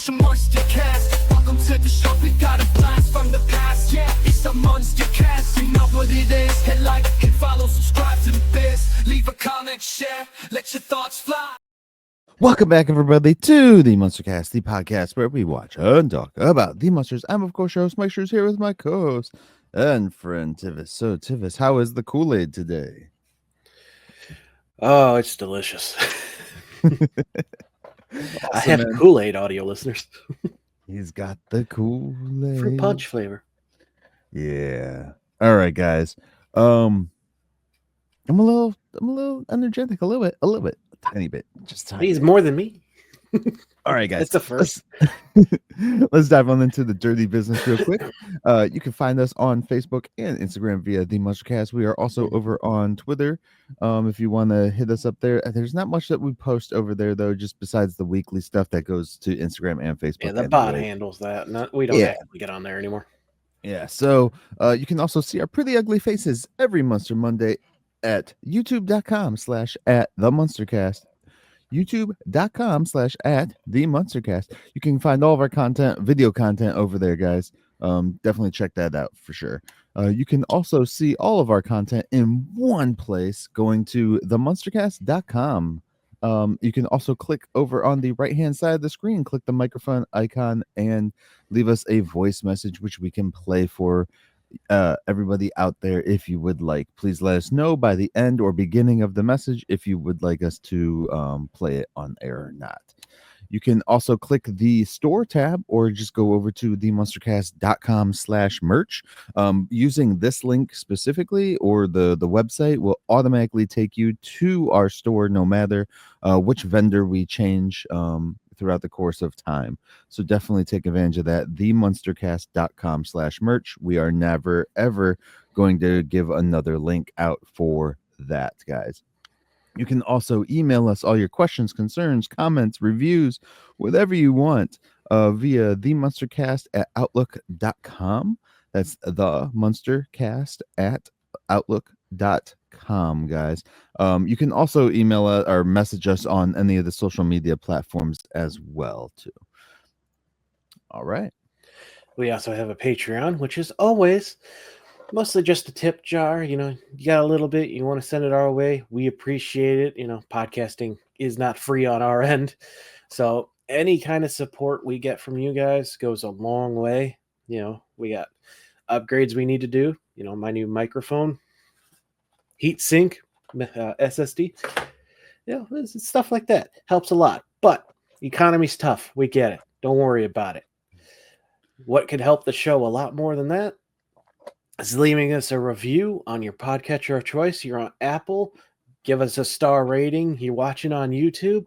It's the Munster Cast. Welcome to the show. We got a blast from the past. Yeah, it's the Munster Cast. You know what it is. Hit like, hit follow, subscribe to the biz. Leave a comment, share, let your thoughts fly. Welcome back, everybody, to the Munster Cast, the podcast where we watch and talk about the Munsters. I'm, of course, your host, Myke Shrews, here with my co-host and friend, Tivis. So, Tivis, how is the Kool-Aid today? Oh, it's delicious. Awesome, I have man. Kool-Aid, audio listeners. He's got the Kool-Aid. Fruit punch flavor. Yeah. All right, guys. I'm a little energetic, a little bit, a tiny bit, just tiny. He's bit. More than me. All right, guys. It's the first. Let's dive on into the dirty business real quick. You can find us on Facebook and Instagram via TheMunsterCast. We are also over on Twitter. If you want to hit us up there, there's not much that we post over there though, just besides the weekly stuff that goes to Instagram and Facebook. Yeah, the bot handles that. We don't actually get on there anymore. Yeah, so you can also see our pretty ugly faces every Munster Monday at youtube.com/@TheMunsterCast. youtube.com/@TheMunsterCast. You can find all of our content, video content over there, guys. Definitely check that out for sure. You can also see all of our content in one place going to TheMunsterCast.com. You can also click over on the right hand side of the screen, click the microphone icon, and leave us a voice message, which we can play for everybody out there. If you would like, please let us know by the end or beginning of the message if you would like us to play it on air or not. You can also click the store tab or just go over to themunstercast.com/merch. Using this link specifically or the website will automatically take you to our store no matter which vendor we change throughout the course of time. So definitely take advantage of that. themunstercast.com/merch. We are never ever going to give another link out for that, guys. You can also email us all your questions, concerns, comments, reviews, whatever you want via themunstercast@outlook.com. That's themunstercast@outlook.com, guys. You can also email us or message us on any of the social media platforms as well, too. All right. We also have a Patreon, which is always mostly just a tip jar. You know, you got a little bit, you want to send it our way. We appreciate it. You know, podcasting is not free on our end. So any kind of support we get from you guys goes a long way. You know, we got upgrades we need to do. You know, my new microphone, heat sink, SSD. You know, stuff like that helps a lot. But economy's tough. We get it. Don't worry about it. What could help the show a lot more than that is leaving us a review on your podcatcher of choice. You're on Apple, give us a star rating. You're watching on YouTube,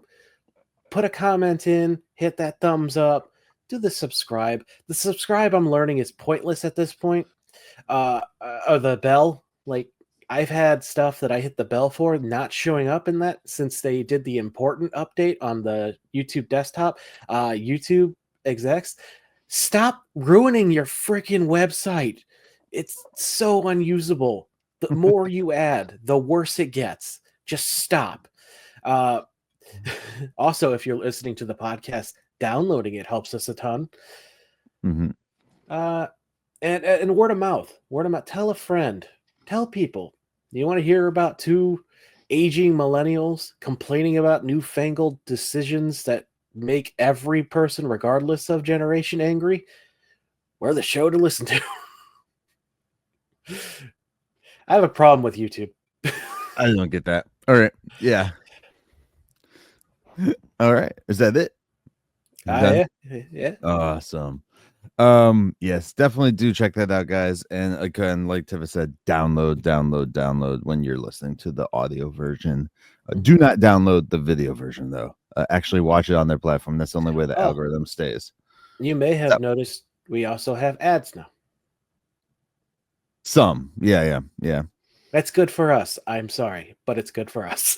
put a comment in, hit that thumbs up, do the subscribe. The subscribe, I'm learning, is pointless at this point. Or the bell, like I've had stuff that I hit the bell for not showing up in that since they did the important update on the YouTube desktop. YouTube execs, stop ruining your freaking website. It's so unusable. The more you add, the worse it gets. Just stop. Also, if you're listening to the podcast, downloading it helps us a ton. Mm-hmm. And word of mouth. Tell a friend. Tell people. You want to hear about two aging millennials complaining about newfangled decisions that make every person, regardless of generation, angry? We're the show to listen to. I have a problem with YouTube. I don't get that. All right. Yeah. All right. Is that it? Yeah. Awesome. Yes, definitely do check that out, guys. And again, like Tivis said, download when you're listening to the audio version. Do not download the video version though. Actually watch it on their platform. That's the only way the algorithm stays. You may have noticed we also have ads now. Some. Yeah. That's good for us. I'm sorry, but it's good for us.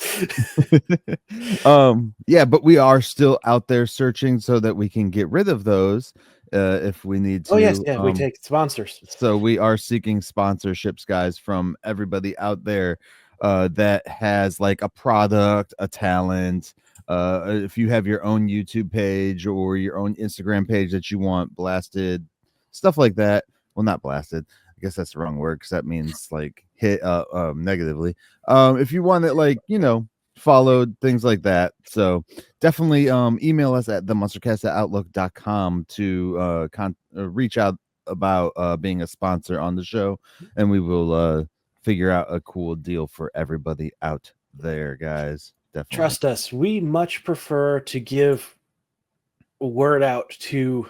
Yeah, but we are still out there searching so that we can get rid of those if we need to. Oh yes, yeah, we take sponsors. So we are seeking sponsorships, guys, from everybody out there that has like a product, a talent, If you have your own YouTube page or your own Instagram page that you want blasted, stuff like that. Well, not blasted. I guess that's the wrong word because that means like hit negatively. If you want it, like, followed, things like that. So definitely email us at themunstercast@outlook.com to reach out about being a sponsor on the show, and we will figure out a cool deal for everybody out there, guys. Definitely Trust us, we much prefer to give word out to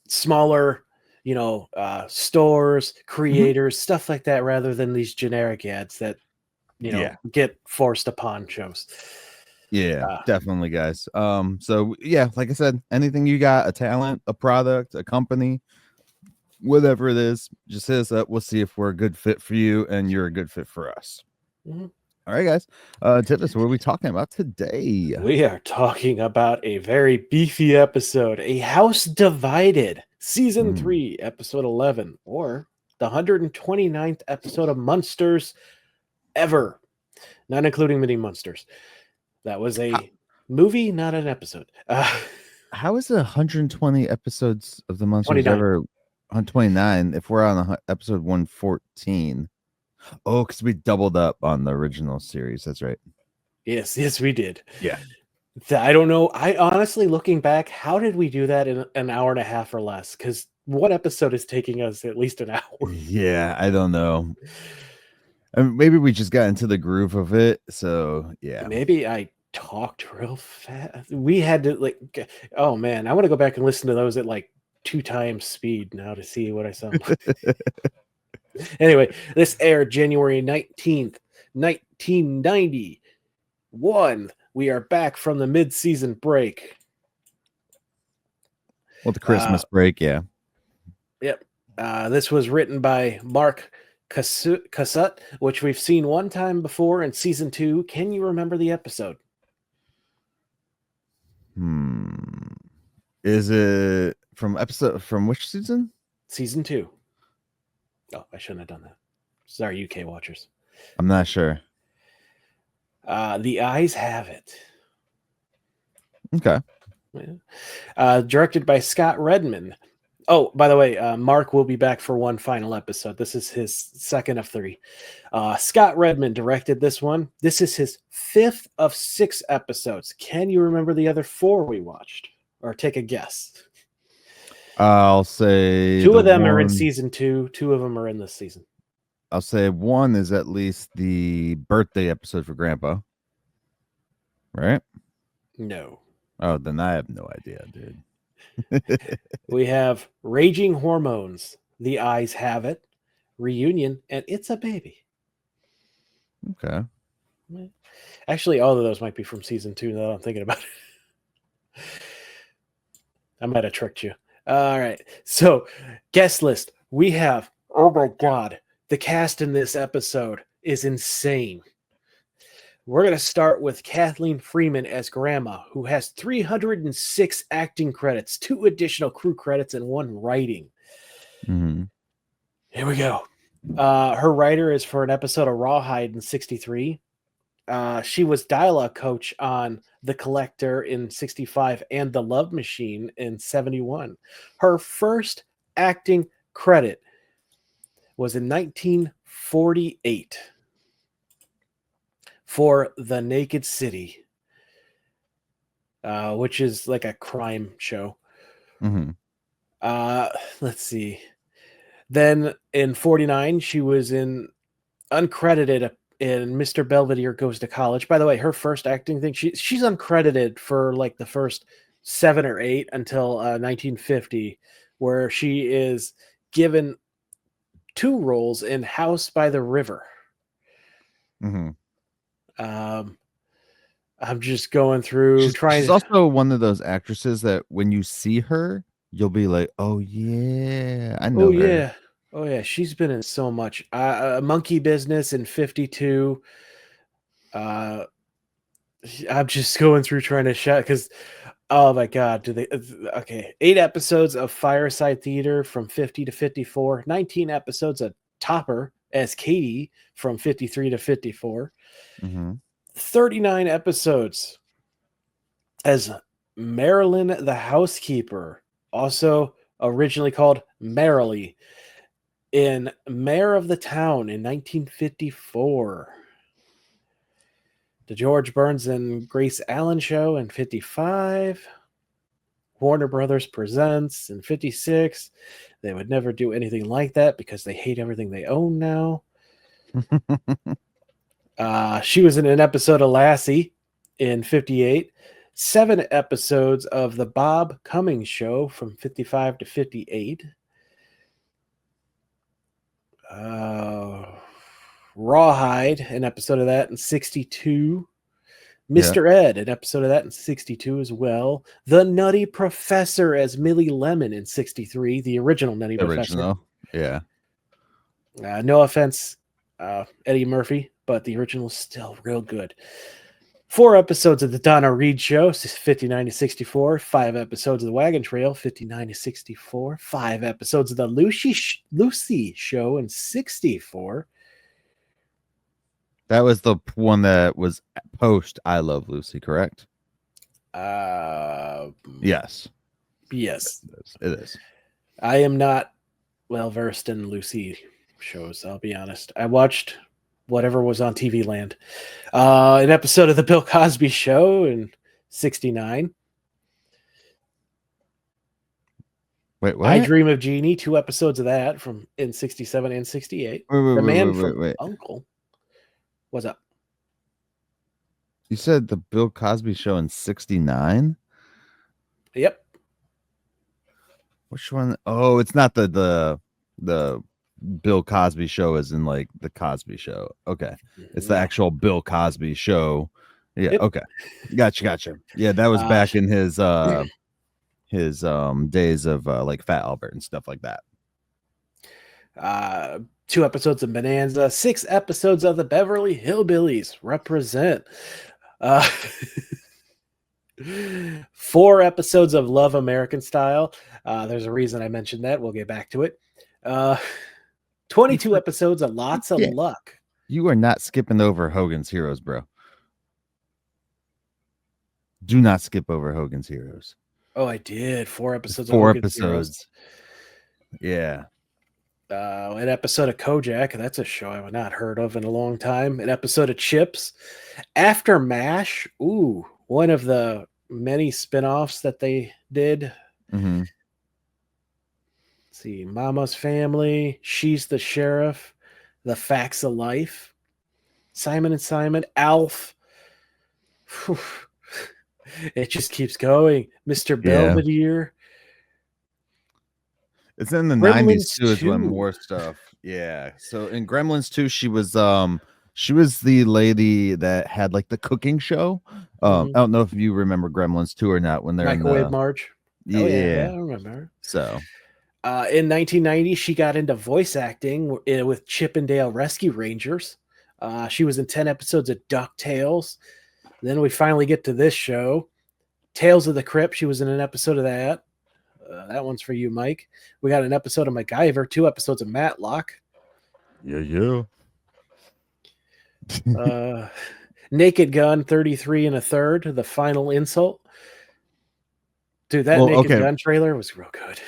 smaller, stores, creators, stuff like that, rather than these generic ads that get forced upon shows. Definitely, guys. So yeah, like I said, anything you got, a talent, a product, a company, whatever it is, just hit us up. We'll see if we're a good fit for you and you're a good fit for us. All right, guys. Tivis, what are we talking about today? We are talking about a very beefy episode, A House Divided, Season 3, Episode 11, or the 129th episode of Munsters ever, not including Mini Munsters. That was a movie, not an episode. How is it 120 episodes of the Munsters 29. ever? 129 if we're on episode 114. Oh, because we doubled up on the original series. That's right. Yes, we did. Yeah. I don't know. I honestly, looking back, how did we do that in an hour and a half or less? Because one episode is taking us at least an hour. Yeah, I don't know. I mean, maybe we just got into the groove of it. So yeah. Maybe I talked real fast. We had to oh man, I want to go back and listen to those at like 2 times speed now to see what I sound like. Anyway, this aired January 19th, 1991. We are back from the mid-season break. Well, the Christmas break, yeah. Yep. This was written by Myke Shrews, which we've seen one time before in season 2. Can you remember the episode? Is it from which season? Season 2. Oh, I shouldn't have done that. Sorry, UK watchers. I'm not sure. The Eyes Have It. Okay. Directed by Scott Redmond. Oh, by the way, Mark will be back for one final episode. This is his second of 3. Scott Redmond directed this one. This is his 5th of 6 episodes. Can you remember the other 4 we watched? Or take a guess. I'll say 2 of them are in season 2. 2 of them are in this season. I'll say one is at least the birthday episode for Grandpa. Right? No. Oh, then I have no idea, dude. We have Raging Hormones, The Eyes Have It, Reunion, and It's a Baby. Okay. Actually, all of those might be from season 2 now that I'm thinking about it. I might have tricked you. All right. So, guest list. We have, oh my God, the cast in this episode is insane. We're going to start with Kathleen Freeman as Grandma, who has 306 acting credits, 2 additional crew credits, and 1 writing. Here we go. Her writer is for an episode of Rawhide in 63. She was dialogue coach on The Collector in 65 and The Love Machine in 71. Her first acting credit was in 1948 for The Naked City, which is like a crime show. Let's see. Then in 49, she was in uncredited in Mr. Belvedere Goes to College. By the way, her first acting thing, she's uncredited for like the first 7 or 8 until 1950, where she is given 2 roles in House by the River. I'm just going through She's also one of those actresses that when you see her, you'll be like, "Oh yeah, I know her." Oh yeah, she's been in so much. Monkey Business in 52. I'm just going through trying to shout because, oh my God, okay, 8 episodes of Fireside Theater from 50 to 54, 19 episodes of Topper as Katie from 53 to 54. 39 episodes as Marilyn the housekeeper, also originally called Merrily, in Mayor of the Town in 1954. The George Burns and Grace Allen Show in 55. Warner Brothers Presents in 56. They would never do anything like that because they hate everything they own now. She was in an episode of Lassie in 58. 7 episodes of The Bob Cummings Show from 55 to 58. Rawhide, an episode of that in 62. Mr. Ed, an episode of that in 62 as well. The Nutty Professor as Millie Lemon in 63, the original Nutty Professor. Yeah. No offense, Eddie Murphy, but the original is still real good. 4 episodes of The Donna Reed Show, 59 to 64. 5 episodes of The Wagon Trail, 59 to 64. 5 episodes of The Lucy Show in 64. That was the one that was post I Love Lucy, correct? Yes. Yes. It is. I am not well versed in Lucy shows, I'll be honest. I watched whatever was on TV Land. An episode of The Bill Cosby Show in 69. Wait, what? I Dream of Jeannie, 2 episodes of that from in 67 and 68. The Man from Uncle. What's up? You said The Bill Cosby Show in 69? Yep. Which one? Oh, it's not the Bill Cosby Show as in like the Cosby Show. Okay. It's the actual Bill Cosby Show. Yeah, Yep. Okay. Gotcha. Yeah, that was back in his days of like Fat Albert and stuff like that. 2 episodes of Bonanza, 6 episodes of The Beverly Hillbillies represent. 4 episodes of Love American Style. There's a reason I mentioned that. We'll get back to it. 22 episodes of Lots of Luck. You are not skipping over Hogan's Heroes, bro. Do not skip over Hogan's Heroes. Oh, I did. 4 episodes. 4 of Hogan's episodes. Heroes. Yeah. An episode of Kojak. That's a show I have not heard of in a long time. An episode of Chips. After MASH. Ooh, one of the many spinoffs that they did. Mm-hmm. Let's see. Mama's Family. She's the Sheriff. The Facts of Life. Simon and Simon. Alf. Whew. It just keeps going. Mr. Belvedere. It's in the Gremlins 90s too, is when 2. more stuff. Yeah. So in Gremlins 2, she was the lady that had like the cooking show. I don't know if you remember Gremlins 2 or not when they're Microwave in the Marge. Yeah. Oh, yeah, I remember. So in 1990, she got into voice acting with Chip and Dale Rescue Rangers. She was in 10 episodes of DuckTales. Then we finally get to this show, Tales of the Crypt. She was in an episode of that. That one's for you, Mike. We got an episode of MacGyver, 2 episodes of Matlock. Yeah. Naked Gun, 33 1/3, The Final Insult. Dude, that Naked Gun trailer was real good.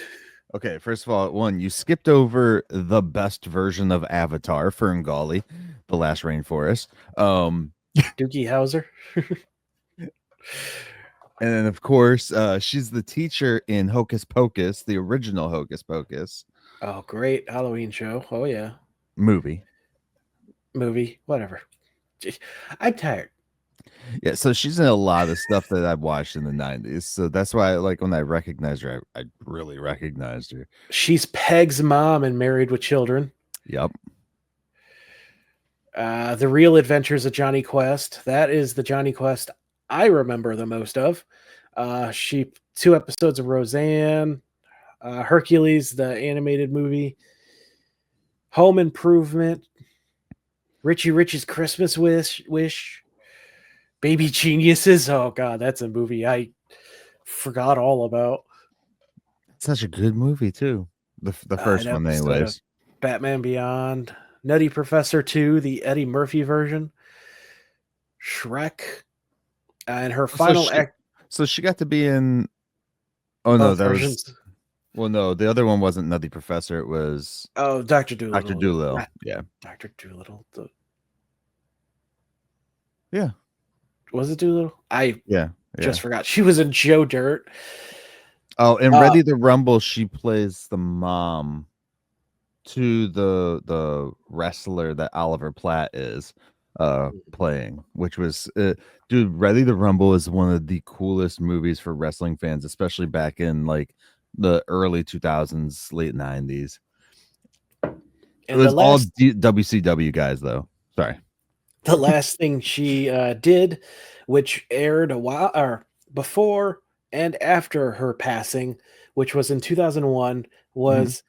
Okay, first of all, you skipped over the best version of Avatar, Ferngully, The Last Rainforest. Doogie Howser. And then, of course, she's the teacher in Hocus Pocus, the original Hocus Pocus. Oh, great Halloween show. Oh, yeah. Movie, whatever. I'm tired. Yeah, so she's in a lot of stuff that I've watched in the 90s. So that's why, like, when I recognized her, I really recognized her. She's Peg's mom in Married with Children. Yep. The Real Adventures of Johnny Quest. That is the Johnny Quest I remember the most of. 2 episodes of Roseanne, Hercules, the animated movie, Home Improvement, Richie Rich's Christmas Wish, Baby Geniuses. Oh God, that's a movie I forgot all about. Such a good movie too. The first one, anyways. Batman Beyond, Nutty Professor 2, the Eddie Murphy version. Shrek, and her So final she, act. so she got to be in. Oh no, Both that was. versions. Well, no, the other one wasn't Nutty Professor. It was Oh, Dr. Doctor Doolittle. Dolittle. Yeah, Dr. Doolittle. yeah, Was it Doolittle? I yeah, yeah. just forgot. She was in Joe Dirt. Oh, in Ready to Rumble, she plays the mom to the wrestler that Oliver Platt is playing, which was dude, Ready to Rumble is one of the coolest movies for wrestling fans, especially back in like the early 2000s, late 90s. It And was all WCW guys though. Sorry. the last thing she did, which aired a while or before and after her passing, which was in 2001, was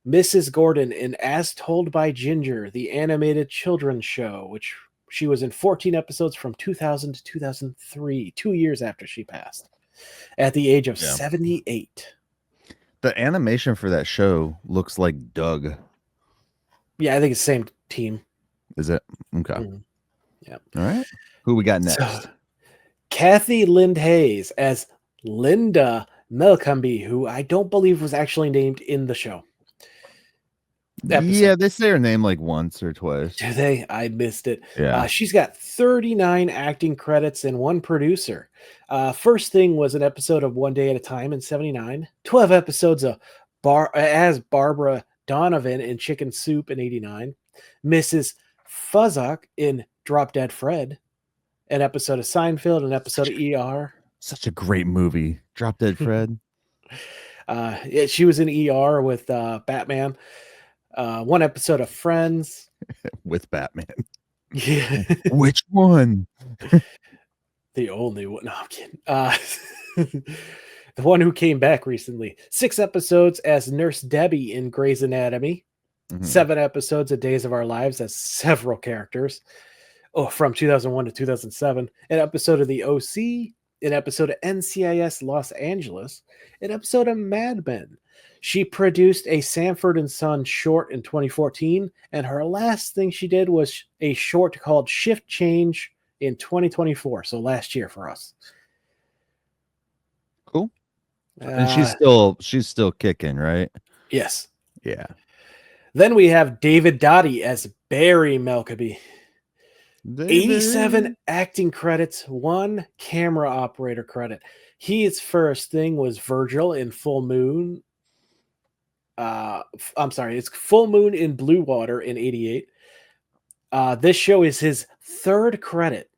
Mrs. Gordon in As Told by Ginger, the animated children's show, which she was in 14 episodes from 2000 to 2003, 2 years after she passed, at the age of 78. The animation for that show looks like Doug. Yeah, I think it's the same team. Is it? Okay. Mhm. Yeah. All right. Who we got next? So, Kathy Lind Hayes as Linda Melcombe, who I don't believe was actually named in the show. Yeah, they say her name like once or twice. Do they? I missed it. Yeah. She's got 39 acting credits and one producer. First thing was an episode of One Day at a Time in 79, 12 episodes of as Barbara Donovan in Chicken Soup in 89, Mrs. Fuzzock in Drop Dead Fred, an episode of Seinfeld, an episode of ER. Such a great movie. Drop Dead Fred. Yeah, she was in ER with Batman. One episode of Friends. With Batman. Yeah. Which one? The only one. No, I'm kidding. The one who came back recently. 6 episodes as Nurse Debbie in Grey's Anatomy. 7 episodes of Days of Our Lives as several characters. Oh, from 2001 to 2007. An episode of The OC. An episode of NCIS Los Angeles. An episode of Mad Men. She produced a Sanford and Son short in 2014. And her last thing she did was a short called Shift Change in 2024, so last year for us. Cool. And she's still kicking, right? Yes. Yeah. Then we have David Dottie as Barry Melcombe. 87 acting credits, 1 camera operator credit. His first thing was Virgil in Full Moon. I'm sorry, it's Full Moon in Blue Water in 88. This show is his 3rd credit.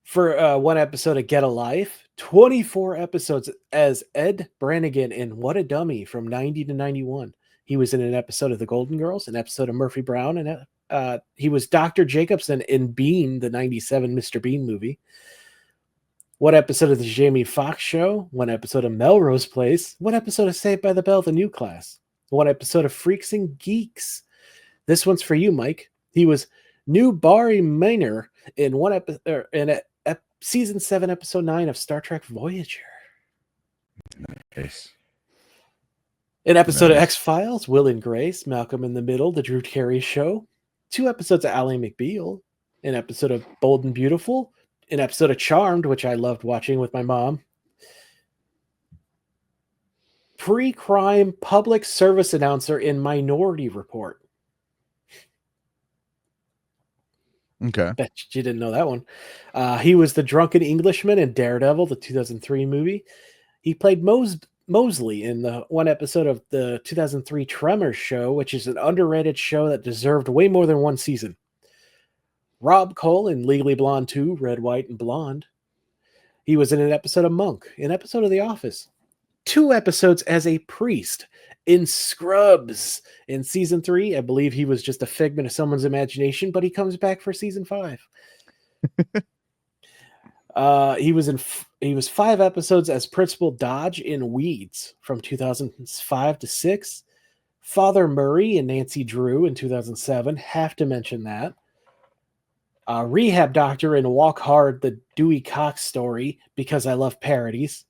For 1 episode of Get a Life, 24 episodes as Ed Brannigan in What a Dummy from 90 to 91. He was in an episode of The Golden Girls, an episode of Murphy Brown, and he was Dr. Jacobson in Bean, the 97 Mr. Bean movie. 1 episode of The Jamie Foxx Show, 1 episode of Melrose Place, 1 episode of Saved by the Bell, The New Class, 1 episode of Freaks and Geeks. This one's for you, Mike. He was New Barry Minor in season 7, episode 9 of Star Trek Voyager. Nice. An episode of X-Files, Will and Grace, Malcolm in the Middle, The Drew Carey Show. 2 episodes of Ally McBeal. An episode of Bold and Beautiful. An episode of Charmed, which I loved watching with my mom. Pre-crime public service announcer in Minority Report. Okay. Bet you didn't know that one. He was the drunken Englishman in Daredevil, the 2003 movie. He played Mosley in the 1 episode of the 2003 Tremors show, which is an underrated show that deserved way more than 1 season. Rob Cole in Legally Blonde 2, Red, White, and Blonde. He was in an episode of Monk, an episode of The Office. 2 episodes as a priest in Scrubs in season 3. I believe he was just a figment of someone's imagination, but he comes back for season 5. He was 5 episodes as Principal Dodge in Weeds from 2005 to 6. Father Murray and Nancy Drew in 2007. Have to mention that. Rehab Doctor in Walk Hard, the Dewey Cox story, because I love parodies.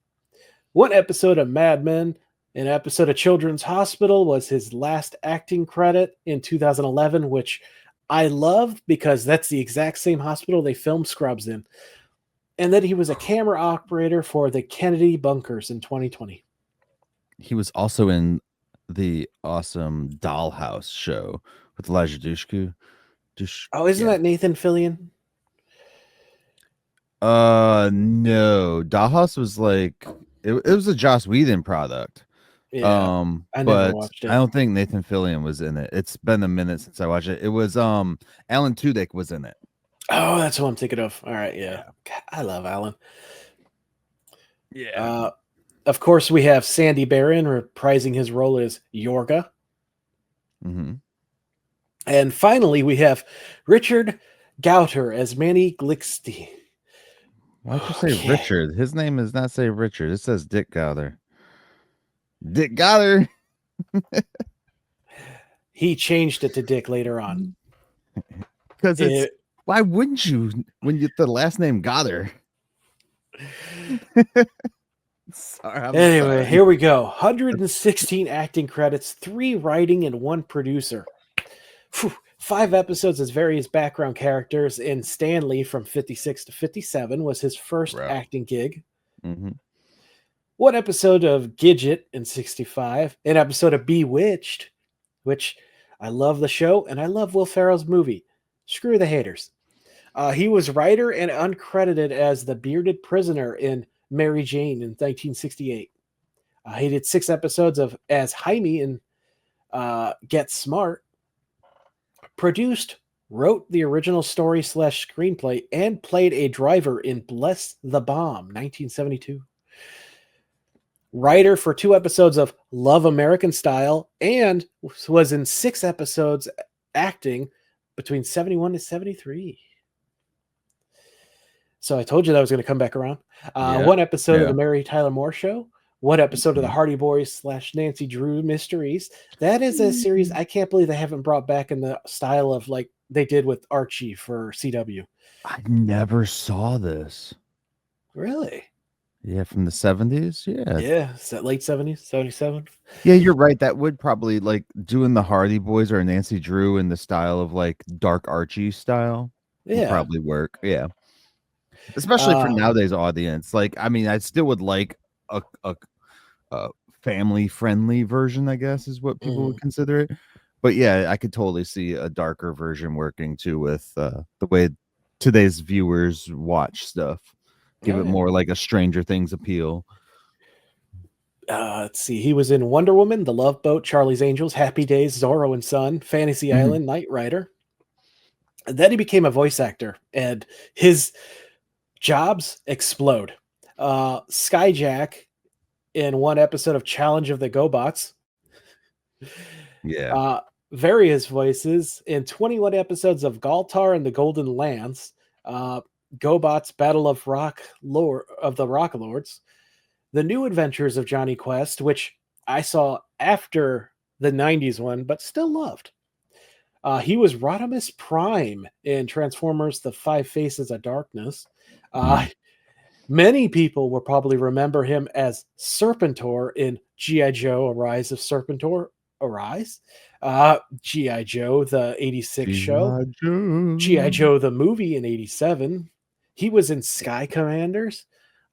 1 episode of Mad Men. An episode of Children's Hospital was his last acting credit in 2011, which I love because that's the exact same hospital they filmed Scrubs in. And then he was a camera operator for the Kennedy bunkers in 2020. He was also in the awesome Dollhouse show with Elijah Dushku. Oh, isn't that Nathan Fillion? No. Dollhouse was like it was a Joss Whedon product. Yeah, I never But watched it. I don't think Nathan Fillion was in it. It's been a minute since I watched it. It was Alan Tudyk was in it. Oh, that's what I'm thinking of. All right, yeah. God, I love Alan. Yeah. Of course, we have Sandy Barron reprising his role as Yorga. Mm-hmm. And finally, we have Richard Gouter as Manny Glixty. Why'd you say Richard? His name is not say Richard. It says Dick Gowther. Dick Gowther. He changed it to Dick later on. Because it's why wouldn't you when you the last name Gowther? Anyway, here we go. 116 acting credits, 3 writing, and 1 producer. 5 episodes as various background characters, and Stanley from 56 to 57 was his first acting gig. Mm-hmm. 1 episode of Gidget in 65, an episode of Bewitched, which I love the show, and I love Will Ferrell's movie. Screw the haters. He was writer and uncredited as the bearded prisoner in Mary Jane in 1968. He did 6 episodes of as Jaime in Get Smart. Produced, wrote the original story / screenplay, and played a driver in Bless the Bomb, 1972. Writer for 2 episodes of Love American Style, and was in 6 episodes acting between 71 and 73. So I told you that was going to come back around. 1 episode of the Mary Tyler Moore Show. 1 episode of the Hardy Boys / Nancy Drew Mysteries. That is a series I can't believe they haven't brought back in the style of like they did with Archie for CW. I never saw this. Really? Yeah, from the 70s. Yeah. Yeah, late 70s, 77. Yeah, you're right. That would probably like doing the Hardy Boys or Nancy Drew in the style of like dark Archie style. Yeah, would probably work. Yeah, especially for nowadays audience. Like, I mean, I still would like a family friendly version, I guess, is what people would consider it. But yeah, I could totally see a darker version working too with the way today's viewers watch stuff. Give it more like a Stranger Things appeal. Let's see. He was in Wonder Woman, The Love Boat, Charlie's Angels, Happy Days, Zorro and Son, Fantasy Island, Knight Rider. And then he became a voice actor, and his jobs explode. Skyjack in 1 episode of Challenge of the GoBots. Yeah. Various voices in 21 episodes of Galtar and the Golden Lance. GoBots Battle of the Rock Lords, The New Adventures of Johnny Quest, which I saw after the 90s one, but still loved. He was Rodimus Prime in Transformers The 5 Faces of Darkness. Many people will probably remember him as Serpentor in G.I. Joe, Arise of Serpentor. Arise. G.I. Joe, the 86 show. G.I. Joe, the movie in 87. He was in Sky Commanders.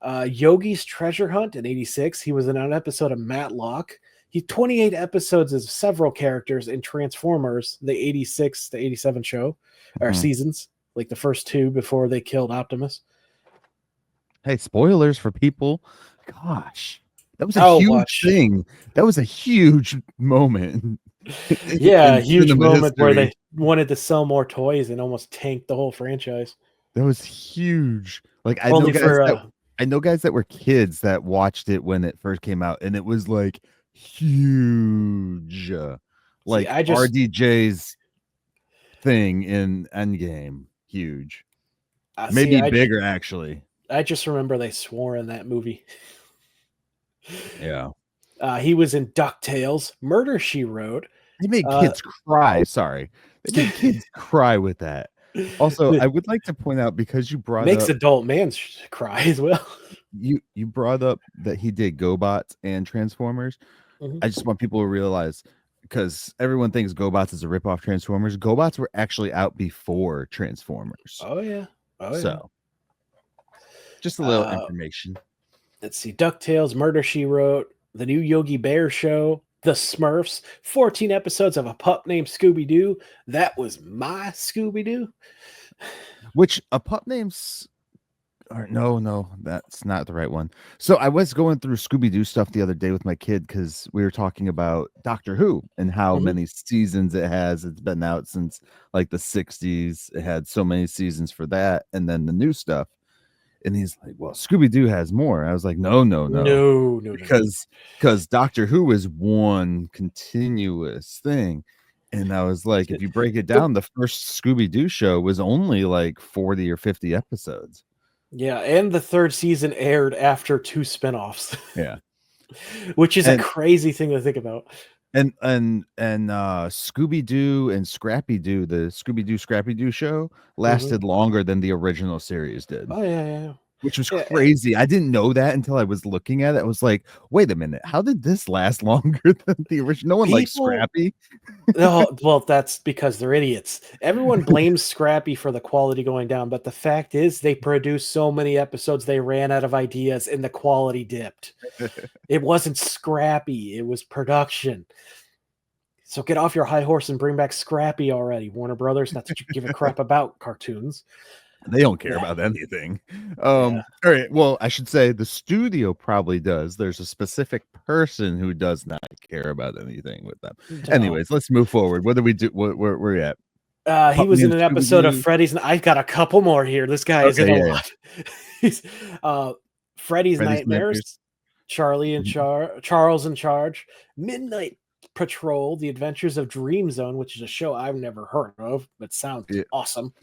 Yogi's Treasure Hunt in 86. He was in an episode of Matlock. He 28 episodes as several characters in Transformers, the 86 to 87 show, or seasons, like the first 2 before they killed Optimus. Hey, spoilers for people. Gosh, that was a huge thing. That was a huge moment. Yeah, a huge moment where they wanted to sell more toys and almost tanked the whole franchise. That was huge. Like I know guys that were kids that watched it when it first came out, and it was like huge. Like RDJ's thing in Endgame, huge. Maybe bigger, actually. I just remember they swore in that movie. Yeah. He was in DuckTales, Murder, She Wrote. They made kids cry. Sorry. They made kids cry with that. Also, I would like to point out, because you brought makes adult man cry as well. You brought up that he did GoBots and Transformers. I just want people to realize because everyone thinks GoBots is a ripoff Transformers. GoBots were actually out before Transformers. Oh yeah. Oh yeah. So just a little information. Let's see. DuckTales, Murder She Wrote, the new Yogi Bear show, The Smurfs, 14 episodes of A Pup Named Scooby Doo. That was my Scooby Doo. Which a pup name's or no, that's not the right one. So I was going through Scooby-Doo stuff the other day with my kid because we were talking about Doctor Who and how many seasons it has. It's been out since like the 60s. It had so many seasons for that, and then the new stuff. And he's like, well, Scooby-Doo has more. I was like, no. Because Doctor Who is one continuous thing. And I was like, if you break it down, the first Scooby-Doo show was only like 40 or 50 episodes. Yeah, and the third season aired after 2 spinoffs. Yeah. Which is a crazy thing to think about. And Scooby-Doo and Scrappy-Doo, the Scooby-Doo Scrappy-Doo show lasted longer than the original series did. Oh yeah. Which was crazy. I didn't know that until I was looking at it. I was like, wait a minute, how did this last longer than the original? No one likes Scrappy. No, well, that's because they're idiots. Everyone blames Scrappy for the quality going down, but the fact is they produced so many episodes they ran out of ideas and the quality dipped. It wasn't Scrappy, it was production. So get off your high horse and bring back Scrappy already, Warner Brothers. Not that you give a crap about cartoons. They don't care about anything. All right. Well, I should say the studio probably does. There's a specific person who does not care about anything with them. No. Anyways, let's move forward. What do we do? Where are you at? He was in an episode of Freddy's, and I've got a couple more here. This guy is in a lot. He's Freddy's Nightmares, Charlie and Charles in Charge, Midnight Patrol, The Adventures of Dream Zone, which is a show I've never heard of, but sounds awesome.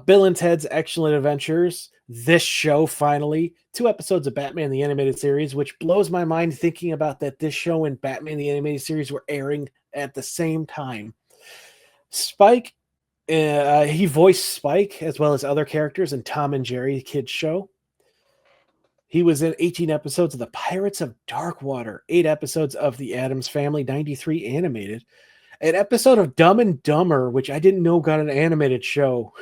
Bill and Ted's Excellent Adventures, this show finally, 2 episodes of Batman the Animated Series, which blows my mind thinking about that this show and Batman the Animated Series were airing at the same time. Spike, he voiced Spike as well as other characters in Tom and Jerry Kids Show. He was in 18 episodes of The Pirates of Darkwater, 8 episodes of The Addams Family, 93 animated, an episode of Dumb and Dumber, which I didn't know got an animated show.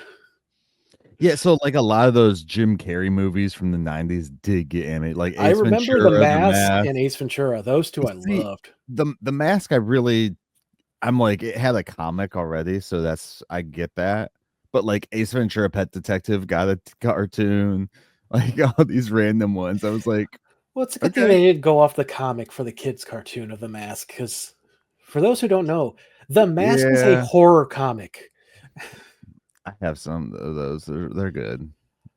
Yeah, so like a lot of those Jim Carrey movies from the 90s did get animated. Like I remember The Mask and Ace Ventura. Those two I loved. The Mask, I'm like, it had a comic already, so I get that. But like Ace Ventura Pet Detective got a cartoon, like all these random ones. I was like, well, it's a good thing they did go off the comic for the kids' cartoon of The Mask, because for those who don't know, The Mask is a horror comic. I have some of those. They're good.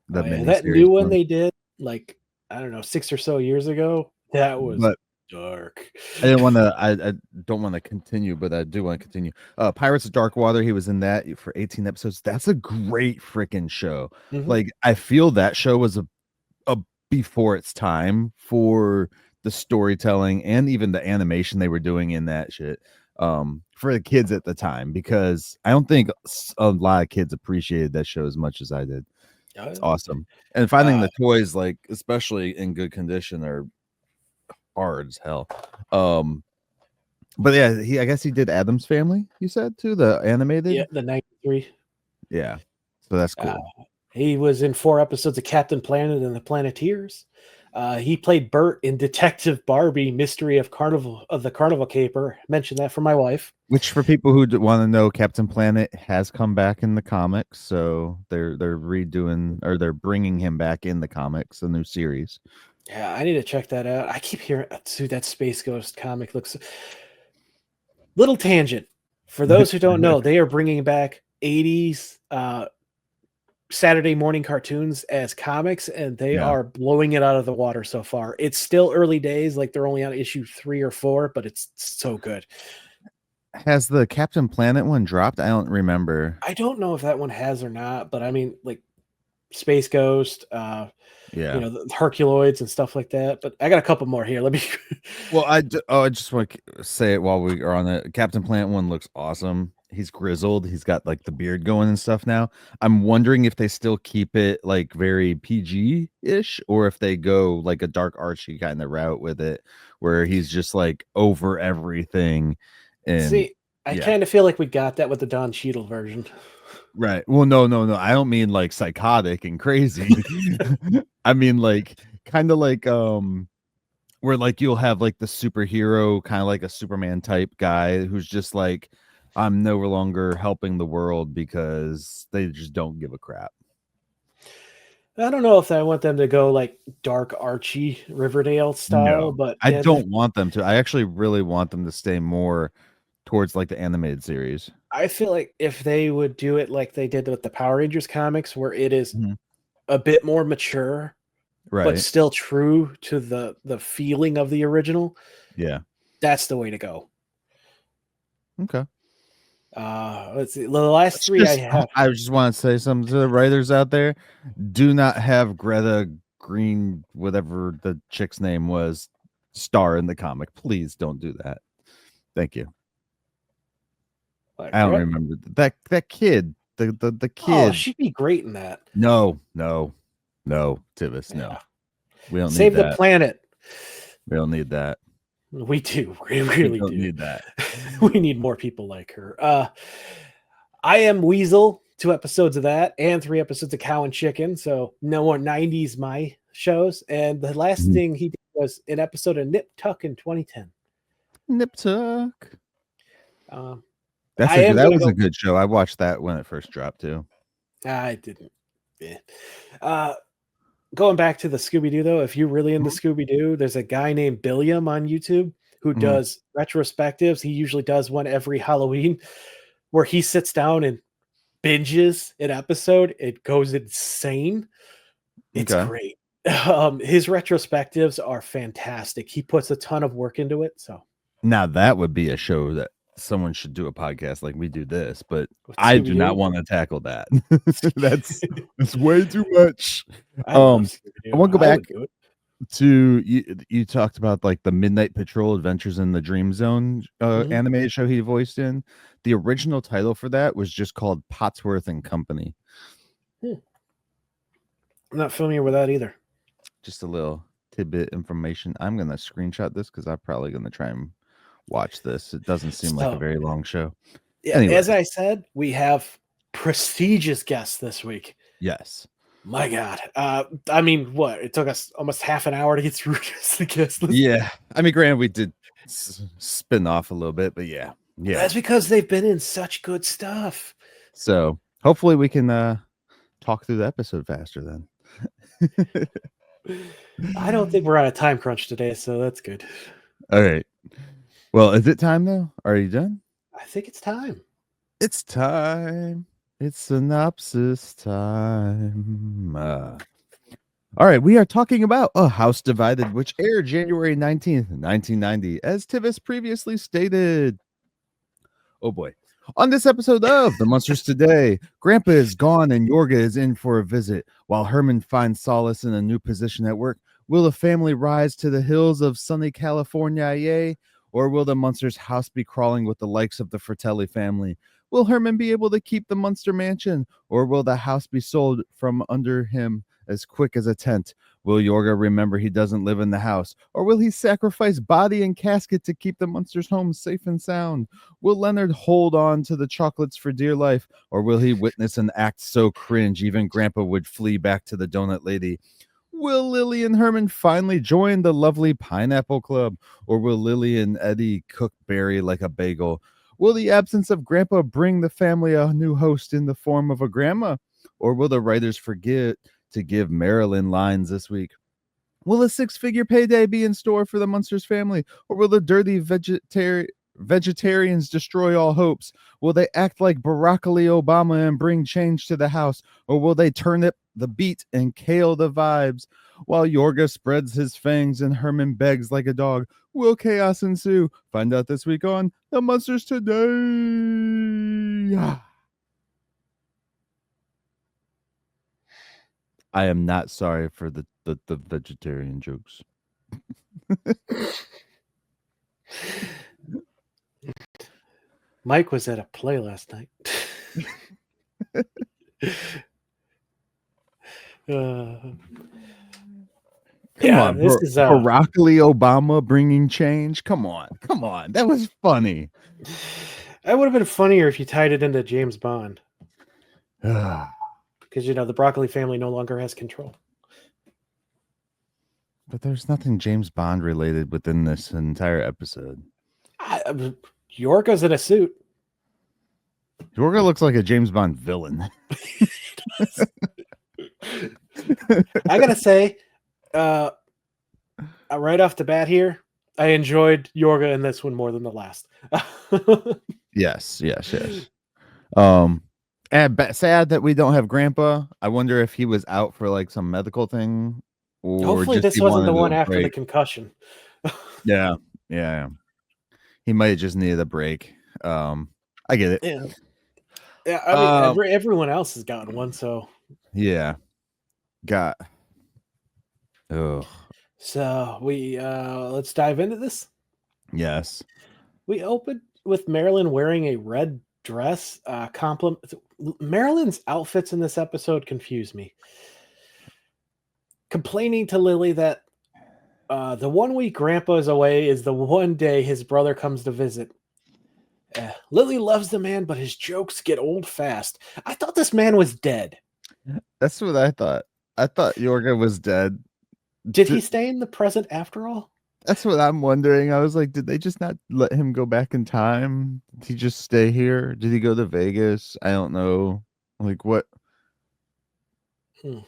That new one they did, like, I don't know, 6 or so years ago, that was dark. I didn't want to. I don't want to continue, but I do want to continue. Pirates of Darkwater. He was in that for 18 episodes. That's a great freaking show. Like, I feel that show was a before its time for the storytelling and even the animation they were doing in that shit. For the kids at the time, because I don't think a lot of kids appreciated that show as much as I did. It's awesome. And finding the toys, like, especially in good condition, are hard as hell. But yeah, I guess he did Addams Family, you said, too, the animated? Yeah, the 93. Yeah. So that's cool. He was in 4 episodes of Captain Planet and the Planeteers. He played Bert in Detective Barbie: Mystery of the Carnival Caper. Mentioned that for my wife. Which, for people who want to know, Captain Planet has come back in the comics, so they're redoing, or they're bringing him back in the comics, a new series. Yeah, I need to check that out. I keep hearing, dude, that Space Ghost comic looks. Little tangent. For those who don't know, they are bringing back 80s Saturday morning cartoons as comics, and they are blowing it out of the water so far. It's still early days, like they're only on issue 3 or 4, but it's so good. Has the Captain Planet one dropped? I don't remember. I don't know if that one has or not, but I mean, like Space Ghost, the Herculoids and stuff like that. But I got a couple more here. Let me. Well, I just want to say it while we are on the Captain Planet one. Looks awesome. he's grizzled. He's got like the beard going and stuff now. I'm wondering if they still keep it like very PG-ish or if they go like a dark Archie kind of route with it where he's just like over everything. And See, I yeah. kind of feel like we got that with the Don Cheadle version. Right. Well, no. I don't mean like psychotic and crazy. I mean like kind of like where like you'll have like the superhero kind of like a Superman type guy who's just like I'm no longer helping the world because they just don't give a crap. I don't know if I want them to go like dark Archie Riverdale style, No. but I yeah, don't want them to. I actually really want them to stay more towards like the animated series. I feel like if they would do it like they did with the Power Rangers comics, where it is Mhm. a bit more mature, but Right. still true to the feeling of the original, Yeah. that's the way to go. Okay. Let's see. The last three I have. I just want to say something to the writers out there. Do not have Greta Green, whatever the chick's name was, star in the comic. Please don't do that. Thank you. I don't remember that kid. The kid. Oh, she'd be great in that. No, Tivis. No, Yeah. we don't Save need the that. planet. We don't need that. We do. We really don't do. need that. We need more people like her. I Am Weasel, 2 episodes of that, and 3 episodes of Cow and Chicken. So no more 90s my shows. And the last thing he did was an episode of Nip Tuck in 2010. Nip Tuck. That That was a good show. I watched that when it first dropped too. I didn't. Yeah. Going back to the Scooby-Doo, though, if you're really into Scooby-Doo, there's a guy named Billiam on YouTube who does retrospectives. He usually does one every Halloween where he sits down and binges an episode. It goes insane. It's great. His retrospectives are fantastic. He puts a ton of work into it. So now that would be a show that someone should do a podcast like we do this, but I do not want to tackle that. That's way too much. I want to go back to you talked about like the Midnight Patrol Adventures in the Dream Zone animated show he voiced in. The original title for that was just called Potsworth and Company. I'm not familiar with that either. Just a little tidbit information. I'm gonna screenshot this because I'm probably gonna try and watch this. It doesn't seem like a very long show. Yeah, anyway. As I said, we have prestigious guests this week. Yes. My God. I mean, what? It took us almost half an hour to get through just the guest list. Yeah. I mean, granted, we did spin off a little bit, but yeah. That's because they've been in such good stuff. So hopefully we can talk through the episode faster then. I don't think we're on a time crunch today, so that's good. All right. Well, is it time though? Are you done? I think it's time. It's time. It's synopsis time. All right, we are talking about A House Divided, which aired January 19th, 1990, as Tivis previously stated. Oh boy. On this episode of The Munsters Today, Grandpa is gone and Yorga is in for a visit. While Herman finds solace in a new position at work, will the family rise to the hills of sunny California, yay? Or will the Munsters' house be crawling with the likes of the Fratelli family? Will Herman be able to keep the Munster mansion? Or will the house be sold from under him as quick as a tent? Will Yorga remember he doesn't live in the house? Or will he sacrifice body and casket to keep the Munsters' home safe and sound? Will Leonard hold on to the chocolates for dear life? Or will he witness an act so cringe even Grandpa would flee back to the donut lady? Will Lily and Herman finally join the lovely Pineapple Club? Or will Lily and Eddie cook Barry like a bagel? Will the absence of Grandpa bring the family a new host in the form of a grandma? Or will the writers forget to give Marilyn lines this week? Will a 6-figure payday be in store for the Munsters family? Or will the dirty vegetarians destroy all hopes? Will they act like Broccoli Obama and bring change to the house? Or will they turnip the beat and kale the vibes? While Yorga spreads his fangs and Herman begs like a dog, will chaos ensue? Find out this week on The Munsters Today. I am not sorry for the vegetarian jokes. Myke was at a play last night. Come Yeah, on, this is Barack Obama bringing change. Come on, that was funny. That would have been funnier if you tied it into James Bond, But because the Broccoli family no longer has control. there's nothing James Bond related within this entire episode. Yorga's in a suit. Yorga looks like a James Bond villain. I gotta say, right off the bat here, I enjoyed Yorga in this one more than the last. Yes. And sad that we don't have Grandpa. I wonder if he was out for like some medical thing, or Hopefully, just this he wasn't the wanted one a after the break. concussion. Yeah. He might have just needed a break. I get it. Yeah. I mean, everyone else has gotten one, so Yeah. Oh. So we let's dive into this. Yes. We opened with Marilyn wearing a red dress. Marilyn's outfits in this episode confuse me. Complaining to Lily that the 1 week Grandpa is away is the one day his brother comes to visit. Lily loves the man, but his jokes get old fast. I thought this man was dead. That's what I thought. I thought Yorga was dead. Did he stay in the present after all? That's what I'm wondering. I was like, did they just not let him go back in time? Did he just stay here? Did he go to Vegas? I don't know. Like what? I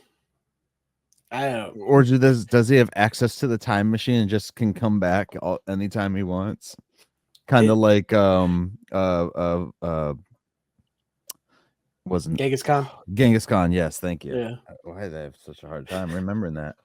don't know. Or does he have access to the time machine and just can come back anytime he wants? Kind of like wasn't Genghis Khan? Genghis Khan, yes, thank you. Yeah. Why did I have such a hard time remembering that?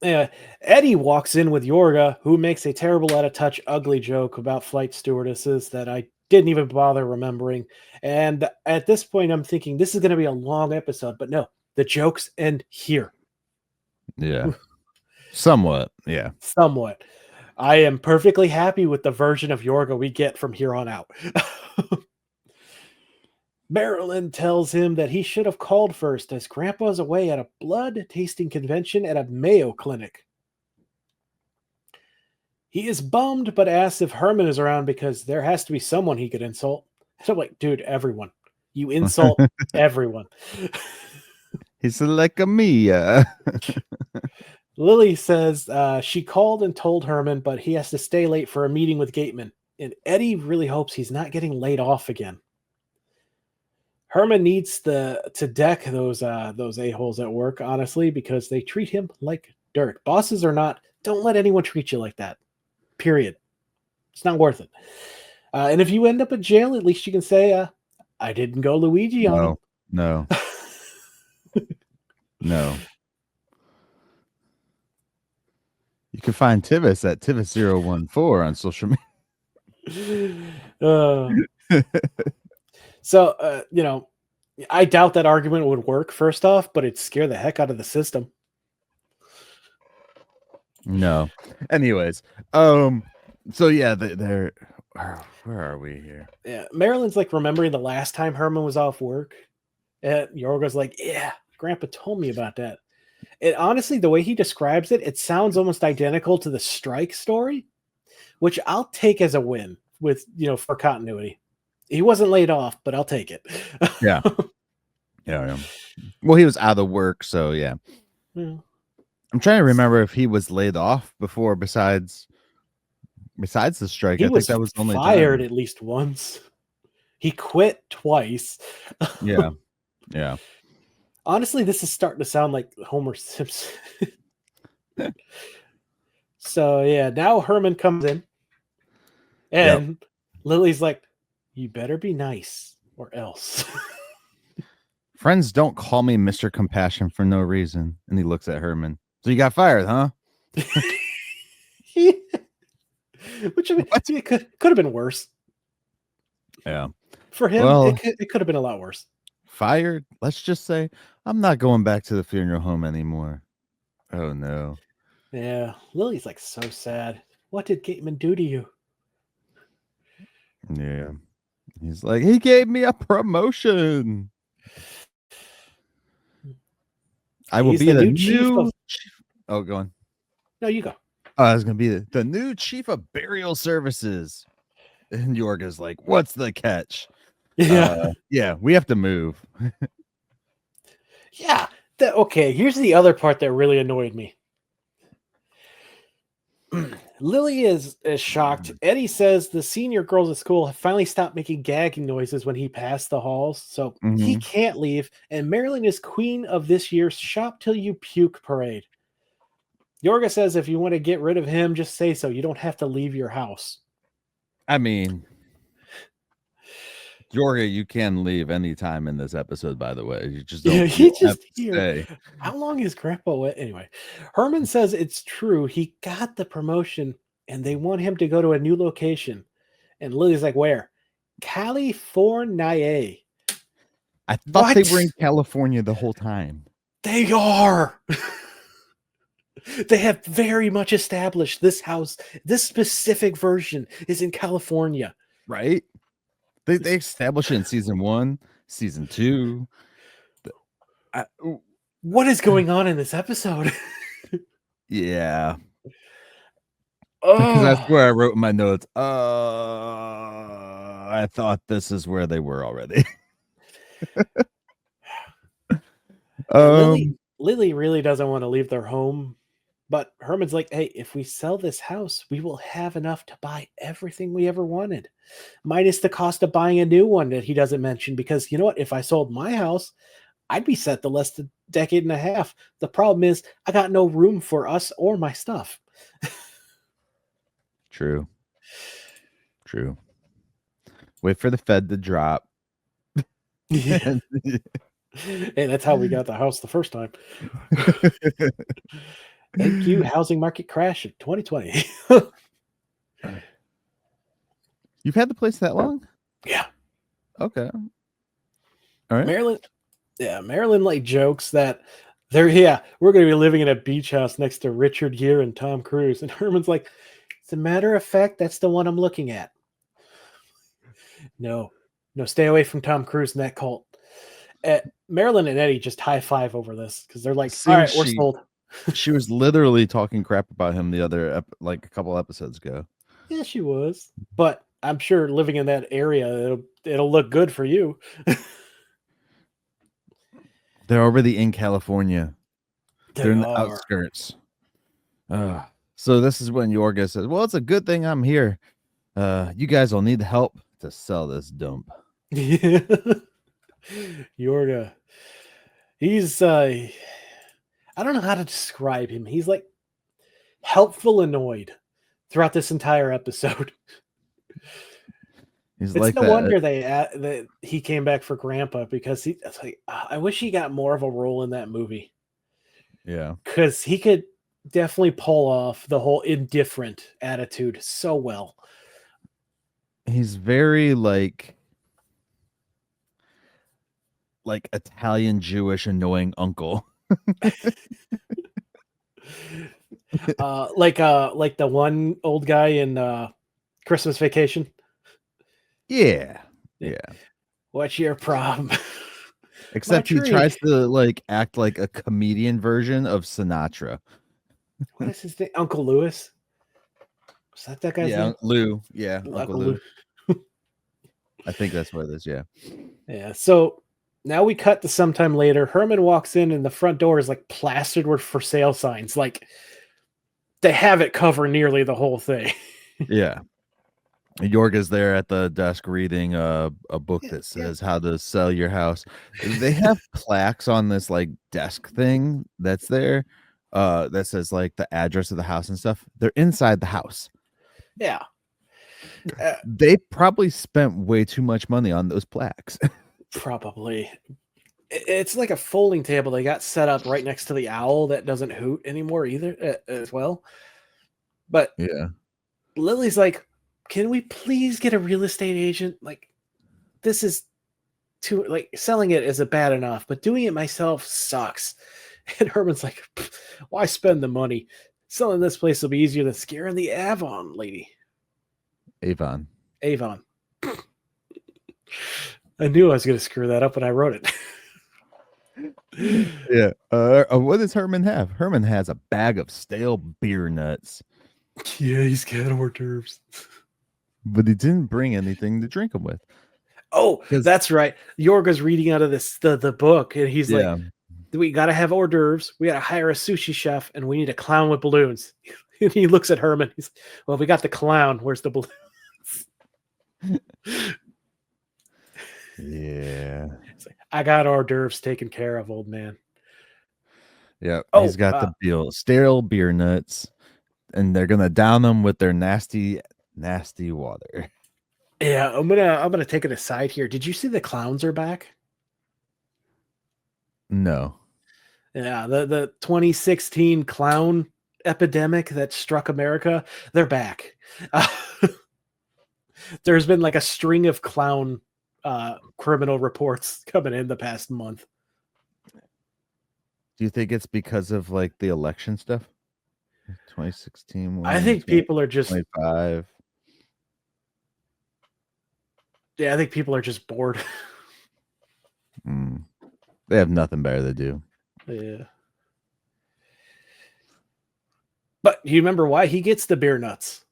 Yeah, Eddie walks in with Yorga, who makes a terrible out of touch, ugly joke about flight stewardesses that I didn't even bother remembering. And at this point, I'm thinking this is going to be a long episode, but no, the jokes end here. Yeah, somewhat. Yeah, somewhat. I am perfectly happy with the version of Yorga we get from here on out. Marilyn tells him that he should have called first as Grandpa's away at a blood tasting convention at a Mayo clinic. He is bummed, but asks if Herman is around because there has to be someone he could insult. So I'm like, dude, everyone. You insult everyone. He's like a me. Lily says she called and told Herman, but he has to stay late for a meeting with Gateman. And Eddie really hopes he's not getting laid off again. Herman needs to deck those a-holes at work, honestly, because they treat him like dirt. Bosses or not, don't let anyone treat you like that. Period. It's not worth it. And if you end up in jail, at least you can say, I didn't go Luigi on him. No. No. You can find Tivis at Tivis014 on social media. So, I doubt that argument would work, first off, but it'd scare the heck out of the system. No. Anyways, so yeah, they're where are we here? Yeah, Marilyn's like remembering the last time Herman was off work. And Yorga's like, yeah, Grandpa told me about that. And honestly, the way he describes it, it sounds almost identical to the strike story, which I'll take as a win with, for continuity. He wasn't laid off, but I'll take it. Yeah. Yeah. Well, he was out of work, so yeah. I'm trying to remember if he was laid off before besides the strike. I think that was only fired at least once. He quit twice. Yeah. Yeah. Honestly, this is starting to sound like Homer Simpson. So yeah, now Herman comes in and Lily's like, you better be nice or else. Friends don't call me Mr. Compassion for no reason. And he looks at Herman. So you got fired, huh? Which I mean, it could have been worse. Yeah. For him, it could have been a lot worse. Fired? Let's just say, I'm not going back to the funeral home anymore. Oh, no. Yeah. Lily's like so sad. What did Gateman do to you? Yeah. He's like, he gave me a promotion. I will He's be the the new chief new of. Oh, go on. No, you go. I was gonna be the new chief of burial services. And Yorga's like, what's the catch? Yeah. Yeah, we have to move. Yeah. Okay, here's the other part that really annoyed me. Lily is shocked. Eddie says the senior girls at school have finally stopped making gagging noises when he passed the halls, so he Mhm. can't leave. And Marilyn is queen of this year's Shop Till You Puke parade. Yorga says if you want to get rid of him, just say so. You don't have to leave your house. I mean, Yorga, you can leave anytime in this episode, by the way. You just Yeah, don't you he don't have just to here. stay. How long is Grandpa wet? Anyway, Herman says it's true. He got the promotion and they want him to go to a new location. And Lily's like, where? California. I thought they What? were in California the whole time. They are. They have very much established this house, this specific version is in California. Right? They established it in season 1, season 2. What is going on in this episode? Yeah. Because that's Oh, where I wrote in my notes. I thought this is where they were already. yeah, um Lily really doesn't want to leave their home. But Herman's like, hey, if we sell this house, we will have enough to buy everything we ever wanted, minus the cost of buying a new one that he doesn't mention. Because you know what? If I sold my house, I'd be set to less than a decade and a half. The problem is, I got no room for us or my stuff. True. Wait for the Fed to drop. Yeah. Hey, that's how we got the house the first time. Thank you, housing market crash of 2020. You've had the place that long? Yeah. Okay. All right. Marilyn like jokes that we're going to be living in a beach house next to Richard Gere and Tom Cruise. And Herman's like, as a matter of fact, that's the one I'm looking at. No, stay away from Tom Cruise and that cult. Marilyn and Eddie just high five over this because they're like, all right, we're sold. She was literally talking crap about him the other like a couple episodes ago. Yeah, she was. But I'm sure living in that area, it'll look good for you. They're already in California. They're in the are. outskirts. So this is when Yorga says, well, it's a good thing I'm here. You guys will need help to sell this dump. Yorga. He's I don't know how to describe him. He's like helpful annoyed throughout this entire episode. He's It's like no that. wonder that he came back for Grandpa because it's like I wish he got more of a role in that movie. Yeah. Because he could definitely pull off the whole indifferent attitude so well. He's very like Italian Jewish annoying uncle. Like the one old guy in Christmas Vacation. Yeah. What's your problem? Except he tries to like act like a comedian version of Sinatra. What is his name? Uncle Lewis? Was that guy's name? Lou. Yeah, Uncle Lou. I think that's what it is. Yeah. Yeah. So now we cut to sometime later. Herman walks in and the front door is like plastered with for sale signs. Like they have it cover nearly the whole thing. Yeah. Yorga's there at the desk reading a book that says how to sell your house. They have plaques on this like desk thing that's there that says like the address of the house and stuff. They're inside the house. Yeah. They probably spent way too much money on those plaques. Probably. It's like a folding table they got set up right next to the owl that doesn't hoot anymore either as well. But yeah, Lily's like, can we please get a real estate agent? Like, this is too, like, selling it isn't bad enough, but doing it myself sucks. And Herman's like, why spend the money? Selling this place will be easier than scaring the Avon lady. Avon. I knew I was going to screw that up when I wrote it. Yeah. What does Herman have? Herman has a bag of stale beer nuts. Yeah, he's got hors d'oeuvres. But he didn't bring anything to drink them with. Oh, that's right. Yorga's reading out of the book, and he's like, we got to have hors d'oeuvres. We got to hire a sushi chef, and we need a clown with balloons. And he looks at Herman. He's like, well, we got the clown. Where's the balloons? Yeah. Like, I got hors d'oeuvres taken care of, old man. Yeah. He's got the sterile beer nuts, and they're gonna down them with their nasty water. Yeah, I'm gonna take it aside here. Did you see the clowns are back? No. Yeah, the 2016 clown epidemic that struck America, they're back. There's been like a string of clown criminal reports coming in the past month. Do you think it's because of like the election stuff? 2016. I think people are just 25. Yeah, I think people are just bored. They have nothing better to do. Yeah. But you remember why he gets the beer nuts?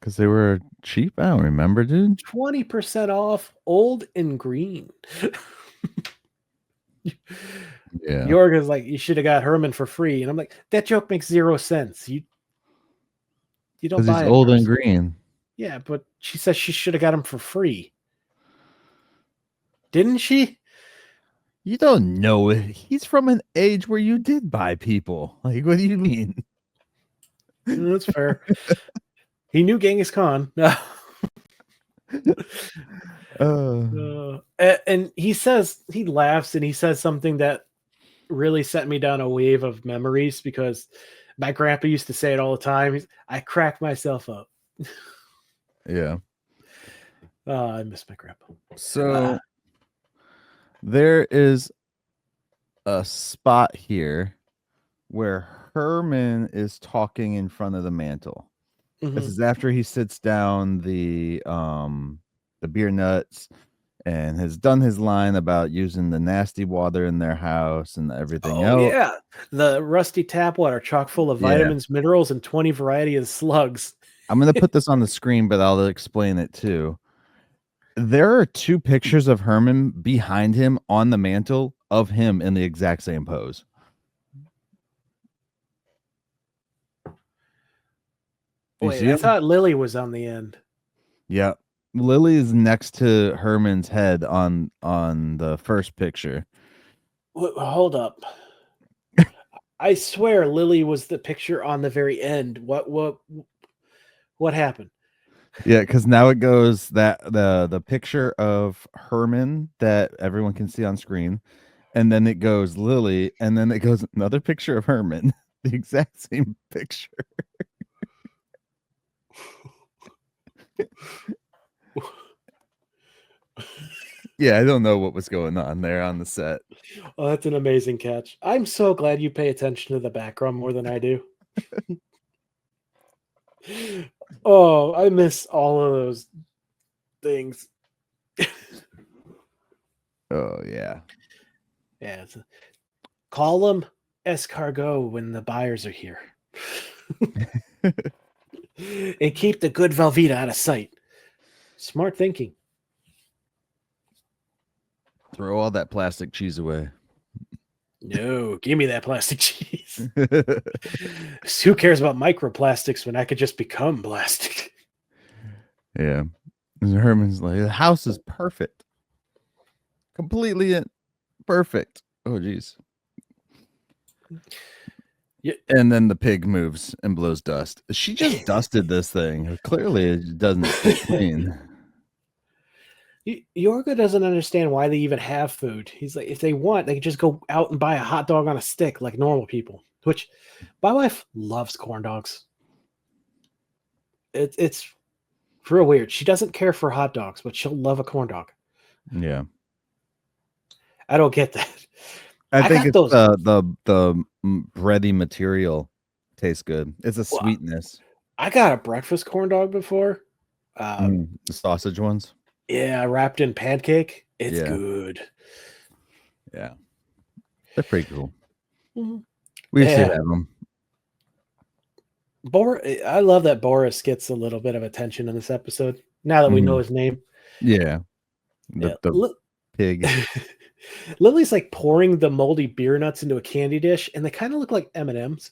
Because they were cheap? I don't remember, dude. 20% off, old and green. Yeah. Yorga's like, you should have got Herman for free. And I'm like, that joke makes 0 sense. You don't buy it. He's old and green. Yeah, but she says she should have got him for free. Didn't she? You don't know it. He's from an age where you did buy people. Like, what do you mean? That's fair. He knew Genghis Khan. And he laughs and he says something that really sent me down a wave of memories, because my grandpa used to say it all the time. I crack myself up. Yeah. I miss my grandpa. So there is a spot here where Herman is talking in front of the mantle. This is after he sits down the beer nuts and has done his line about using the nasty water in their house and everything else. Yeah, the rusty tap water chock full of vitamins, minerals, and 20 variety of slugs. I'm going to put this on the screen, but I'll explain it too. There are 2 pictures of Herman behind him on the mantle of him in the exact same pose. Wait, I thought Lily was on the end. Yeah. Lily is next to Herman's head on the first picture. Hold up. I swear Lily was the picture on the very end. What happened? Yeah, because now it goes that the picture of Herman that everyone can see on screen, and then it goes Lily, and then it goes another picture of Herman, the exact same picture. Yeah, I don't know what was going on there on the set. Oh, that's an amazing catch. I'm so glad you pay attention to the background more than I do. Oh, I miss all of those things. Oh, yeah. Yeah. Call them escargot when the buyers are here. And keep the good Velveeta out of sight. Smart thinking. Throw all that plastic cheese away. No, give me that plastic cheese. Who cares about microplastics when I could just become plastic? Yeah. And Herman's like, the house is perfect. Completely perfect. Oh, geez. Yeah. And then the pig moves and blows dust. She just dusted this thing. Clearly, it doesn't stay clean. Yorga doesn't understand why they even have food. He's like, if they want, they can just go out and buy a hot dog on a stick like normal people. Which my wife loves corn dogs. It's real weird. She doesn't care for hot dogs, but she'll love a corn dog. Yeah, I don't get that. I think it's the bready material tastes good. It's a sweetness. I got a breakfast corn dog before. The sausage ones. Yeah, wrapped in pancake. It's Yeah. good. Yeah. They're pretty cool. Mhm. We used to Yeah. have them. I love that Boris gets a little bit of attention in this episode. Now that we know his name. Yeah. Yeah. The pig. Lily's like pouring the moldy beer nuts into a candy dish, and they kind of look like M&Ms.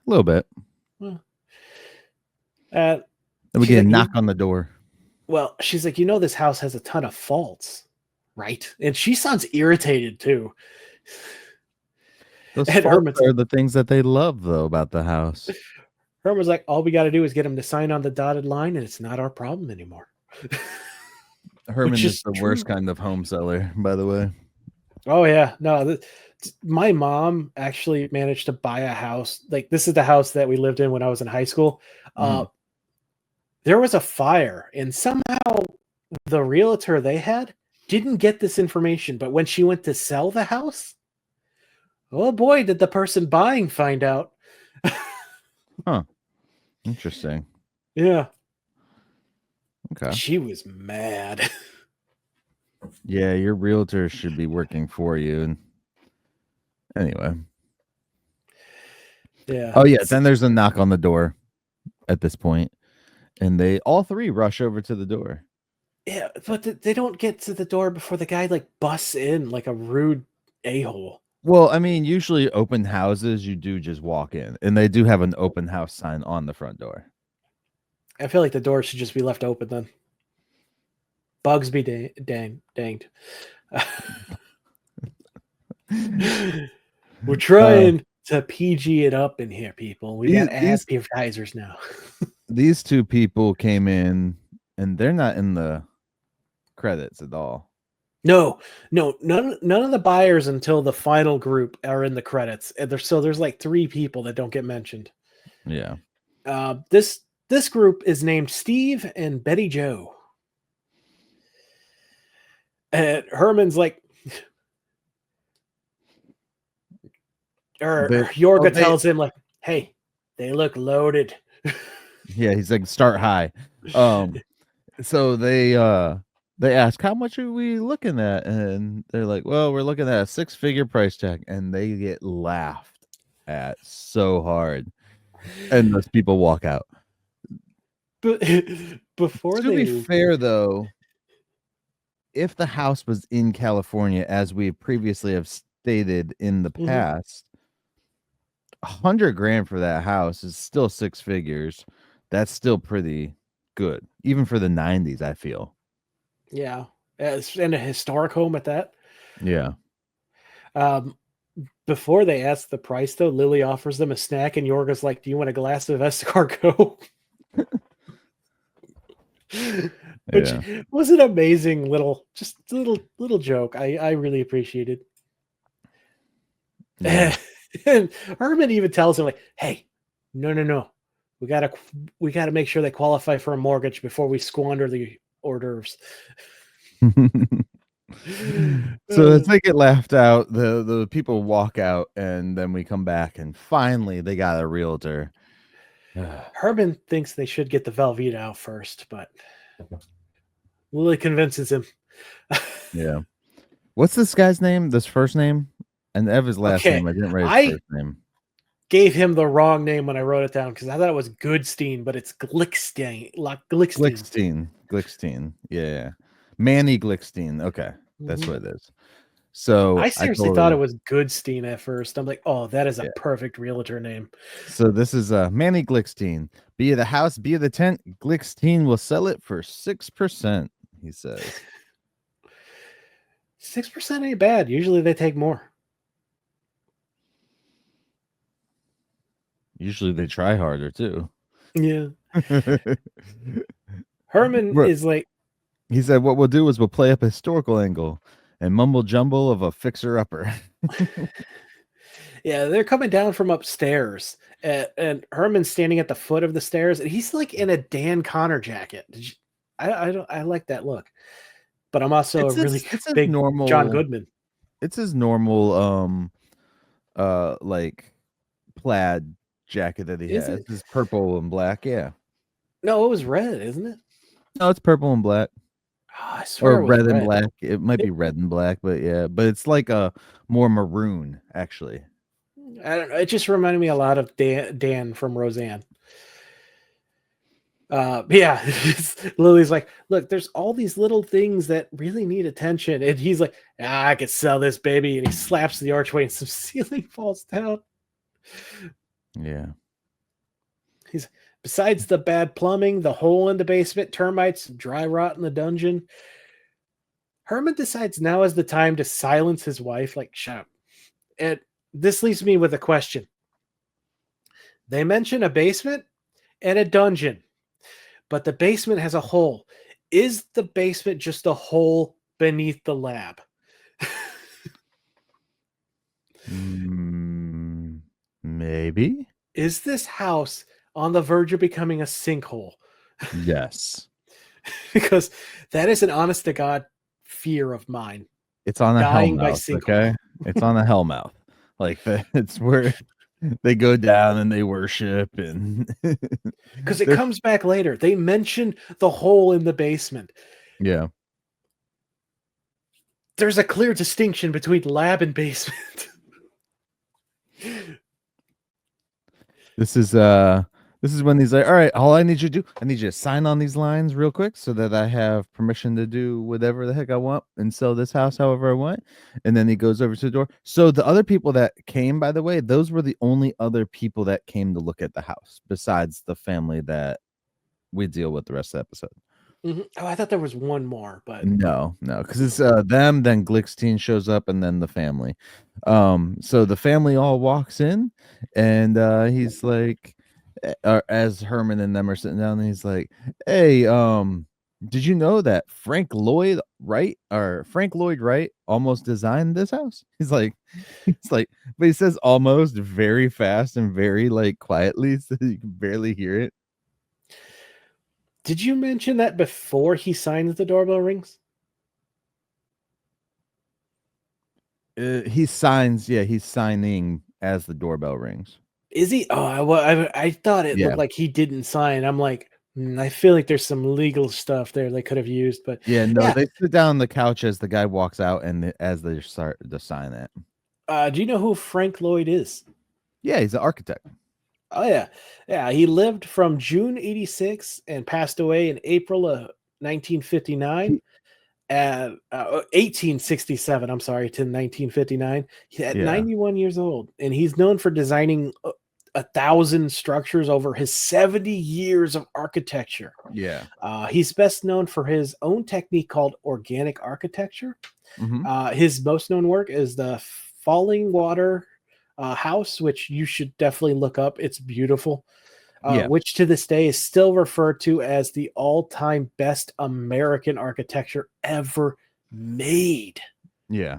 A little bit. Then we get a knock on the door. Well, she's like, this house has a ton of faults, right? And she sounds irritated too. Those And faults are the things that they love, though, about the house. Herman's like, all we got to do is get him to sign on the dotted line, and it's not our problem anymore. Herman is the worst kind of home seller, by the way. Oh, yeah. No, my mom actually managed to buy a house. Like, this is the house that we lived in when I was in high school. There was a fire, and somehow the realtor they had didn't get this information. But when she went to sell the house, oh boy, did the person buying find out. Huh. Interesting. Yeah. Okay. She was mad. Yeah, your realtor should be working for you. And anyway. Yeah. Oh, yeah. Then there's a knock on the door at this point, and they all three rush over to the door. Yeah, but they don't get to the door before the guy like busts in like a rude a-hole. Well, I mean, usually open houses, you do just walk in, and they do have an open house sign on the front door. I feel like the door should just be left open then. Bugs be danged. We're trying to PG it up in here, people. We got advertisers now. These two people came in, and they're not in the credits at all. No, none of the buyers until the final group are in the credits. And there's like 3 people that don't get mentioned. Yeah. This group is named Steve and Betty Joe. And Herman's like, Yorga tells him like, hey, they look loaded. Yeah, he's like, start high. So they ask, how much are we looking at? And they're like, well, we're looking at a 6-figure price tag. And they get laughed at so hard. And those people walk out. But before to be fair, though, if the house was in California, as we previously have stated in the past, $100,000 for that house is still 6 figures. That's still pretty good, even for the 90s, I feel. Yeah. And a historic home at that. Yeah. Before they ask the price, though, Lily offers them a snack, and Yorga's like, do you want a glass of escargot? Which was an amazing little joke. I really appreciated. Yeah. And Herman even tells him like, hey, no. We gotta make sure they qualify for a mortgage before we squander the hors d'oeuvres. So as they get laughed out, the people walk out, and then we come back, and finally they got a realtor. Herman thinks they should get the Velveeta out first, but Lily convinces him. Yeah. What's this guy's name? This first name? And Eva's last name. I didn't write his first name. Gave him the wrong name when I wrote it down because I thought it was Goodstein, but it's Glickstein. Glickstein. Yeah. Manny Glickstein. Okay. That's what it is. So I seriously thought it was Goodstein at first. I'm like, oh, that is a perfect realtor name. So this is Manny Glickstein. Be it the house, be it the tent, Glickstein will sell it for 6%, he says. 6% ain't bad. Usually they take more. Usually they try harder too. Yeah. Herman is like, he said, what we'll do is we'll play up a historical angle and mumble jumble of a fixer-upper. Yeah, they're coming down from upstairs, and Herman's standing at the foot of the stairs, and he's like in a Dan Connor jacket. I like that look, but I'm also a really big normal John Goodman. It's his normal like plaid jacket that he has. It's purple and black. Yeah. No, it was red, isn't it? No, it's purple and black. Oh, I swear Or it was red and red. black. It might be red and black, but yeah. But it's like a more maroon, actually. I don't know. It just reminded me a lot of Dan from Roseanne. Yeah, Lily's like, look, there's all these little things that really need attention, and he's like, I could sell this baby, and he slaps the archway, and some ceiling falls down. Yeah. He's besides the bad plumbing, the hole in the basement, termites, dry rot in the dungeon. Herman decides now is the time to silence his wife. Like, shut up. And this leaves me with a question. They mention a basement and a dungeon, but the basement has a hole. Is the basement just a hole beneath the lab? Maybe. Is this house on the verge of becoming a sinkhole? Yes. Because that is an honest to God fear of mine. It's on a Dying by hellmouth. sinkhole. Okay. It's on a hellmouth. Like it's where they go down and they worship, and Because it comes back later. They mention the hole in the basement. yeah. There's a clear distinction between lab and basement. This is when he's like, all right, all I need you to do, I need you to sign on these lines real quick so that I have permission to do whatever the heck I want and sell this house however I want. And then he goes over to the door. So the other people that came, by the way, those were the only other people that came to look at the house besides the family that we deal with the rest of the episode. Mm-hmm. Oh, I thought there was one more, but No, because it's them, then Glickstein shows up, and then the family. So the family all walks in, and he's like, as Herman and them are sitting down, and he's like, "Hey, did you know that Frank Lloyd Wright almost designed this house?" He's like, but he says almost very fast and very like quietly, so you can barely hear it. Did you mention that before he signs the doorbell rings? He signs, he's signing as the doorbell rings. Is he? Oh, I thought it looked like he didn't sign. I'm like, I feel like there's some legal stuff there they could have used, but yeah, no, they sit down on the couch as the guy walks out, and as they start to sign it. Do you know who Frank Lloyd is? Yeah, he's an architect. Oh yeah. He lived from June 86 and passed away in April of 1959. At 1867, I'm sorry, to 1959. At 91 years old, and he's known for designing 1,000 structures over his 70 years of architecture. Yeah. He's best known for his own technique called organic architecture. Mm-hmm. His most known work is the Falling Water house, which you should definitely look up. It's beautiful. Which to this day is still referred to as the all-time best American architecture ever made. Yeah.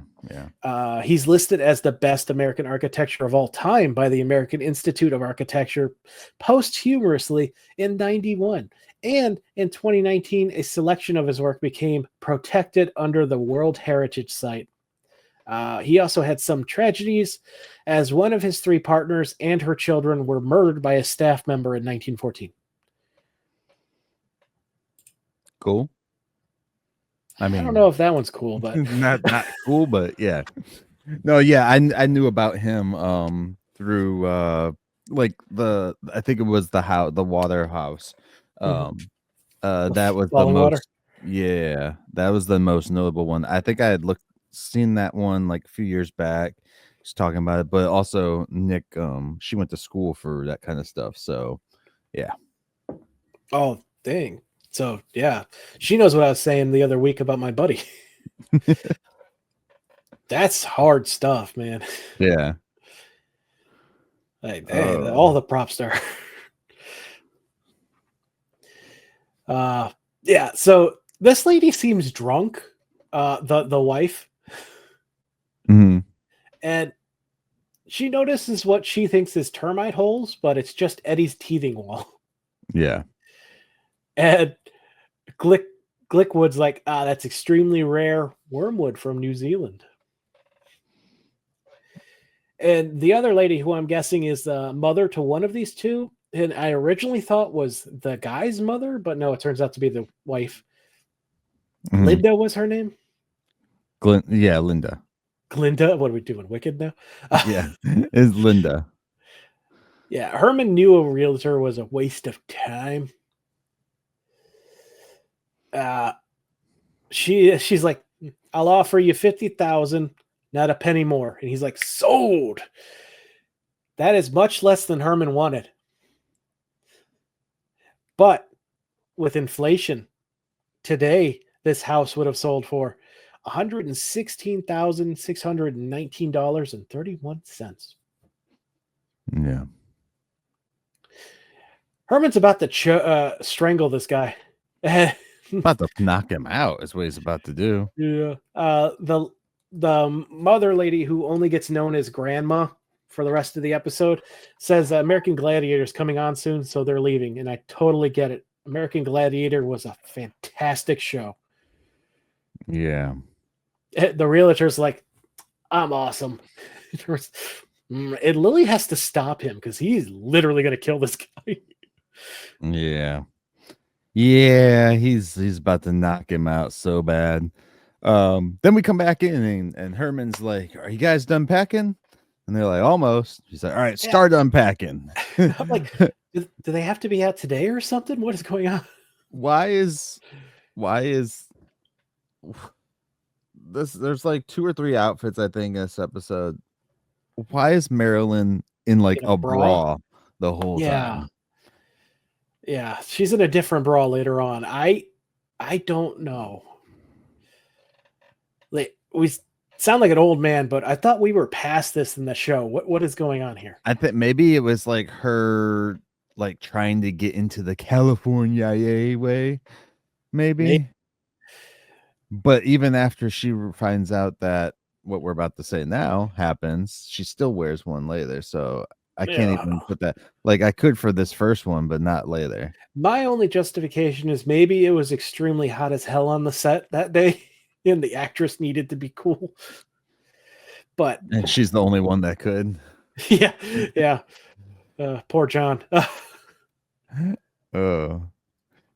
He's listed as the best American architecture of all time by the American Institute of Architecture posthumously in 91. And in 2019, a selection of his work became protected under the World Heritage Site. He also had some tragedies, as one of his 3 partners and her children were murdered by a staff member in 1914. Cool. I mean, I don't know if that one's cool, but not cool, but yeah. No, yeah, I knew about him through like I think it was the water house. That was the most water. Yeah, that was the most notable one. I think I had seen that one like a few years back, just talking about it, but also Nick, she went to school for that kind of stuff, so yeah. Oh dang. So yeah, she knows what I was saying the other week about my buddy. That's hard stuff, man. Yeah. Hey, all the props there. Yeah, so this lady seems drunk, the wife. Mm-hmm. And she notices what she thinks is termite holes, but it's just Eddie's teething wall. Yeah. And Glickwood's like, that's extremely rare wormwood from New Zealand. And the other lady, who I'm guessing is the mother to one of these two, and I originally thought was the guy's mother, but no, it turns out to be the wife. Mhm. Linda was her name. Yeah, Linda. Glinda. What are we doing? Wicked now? Yeah, is Linda. Yeah, Herman knew a realtor was a waste of time. She's like, I'll offer you 50,000, not a penny more. And he's like, sold. That is much less than Herman wanted. But with inflation, today this house would have sold for $116,619.31. Yeah, Herman's about to strangle this guy. about to knock him out is what he's about to do. Yeah. The mother lady who only gets known as grandma for the rest of the episode says American Gladiator is coming on soon, so they're leaving, and I totally get it. American Gladiator was a fantastic show. Yeah, The realtor's like, I'm awesome. And Lily has to stop him because he's literally going to kill this guy. yeah, yeah. He's about to knock him out so bad. Then we come back in and Herman's like, "Are you guys done packing?" And they're like, "Almost." He's like, "All right, start unpacking." I'm like, do they have to be out today or something? What is going on? why is this? There's like 2 or 3 outfits I think in this episode. Why is Marilyn in like In a a bra? bra the whole Yeah. time? Yeah, she's in a different bra later on. I don't know. Like, we sound like an old man, but I thought we were past this in the show. What is going on here? I think maybe it was like her like trying to get into the California way, maybe. But even after she finds out that what we're about to say now happens, she still wears one later. So I can't even put that. Like I could for this first one, but not later. My only justification is maybe it was extremely hot as hell on the set that day, and the actress needed to be cool. But And she's the only one that could. yeah. Poor John. Oh,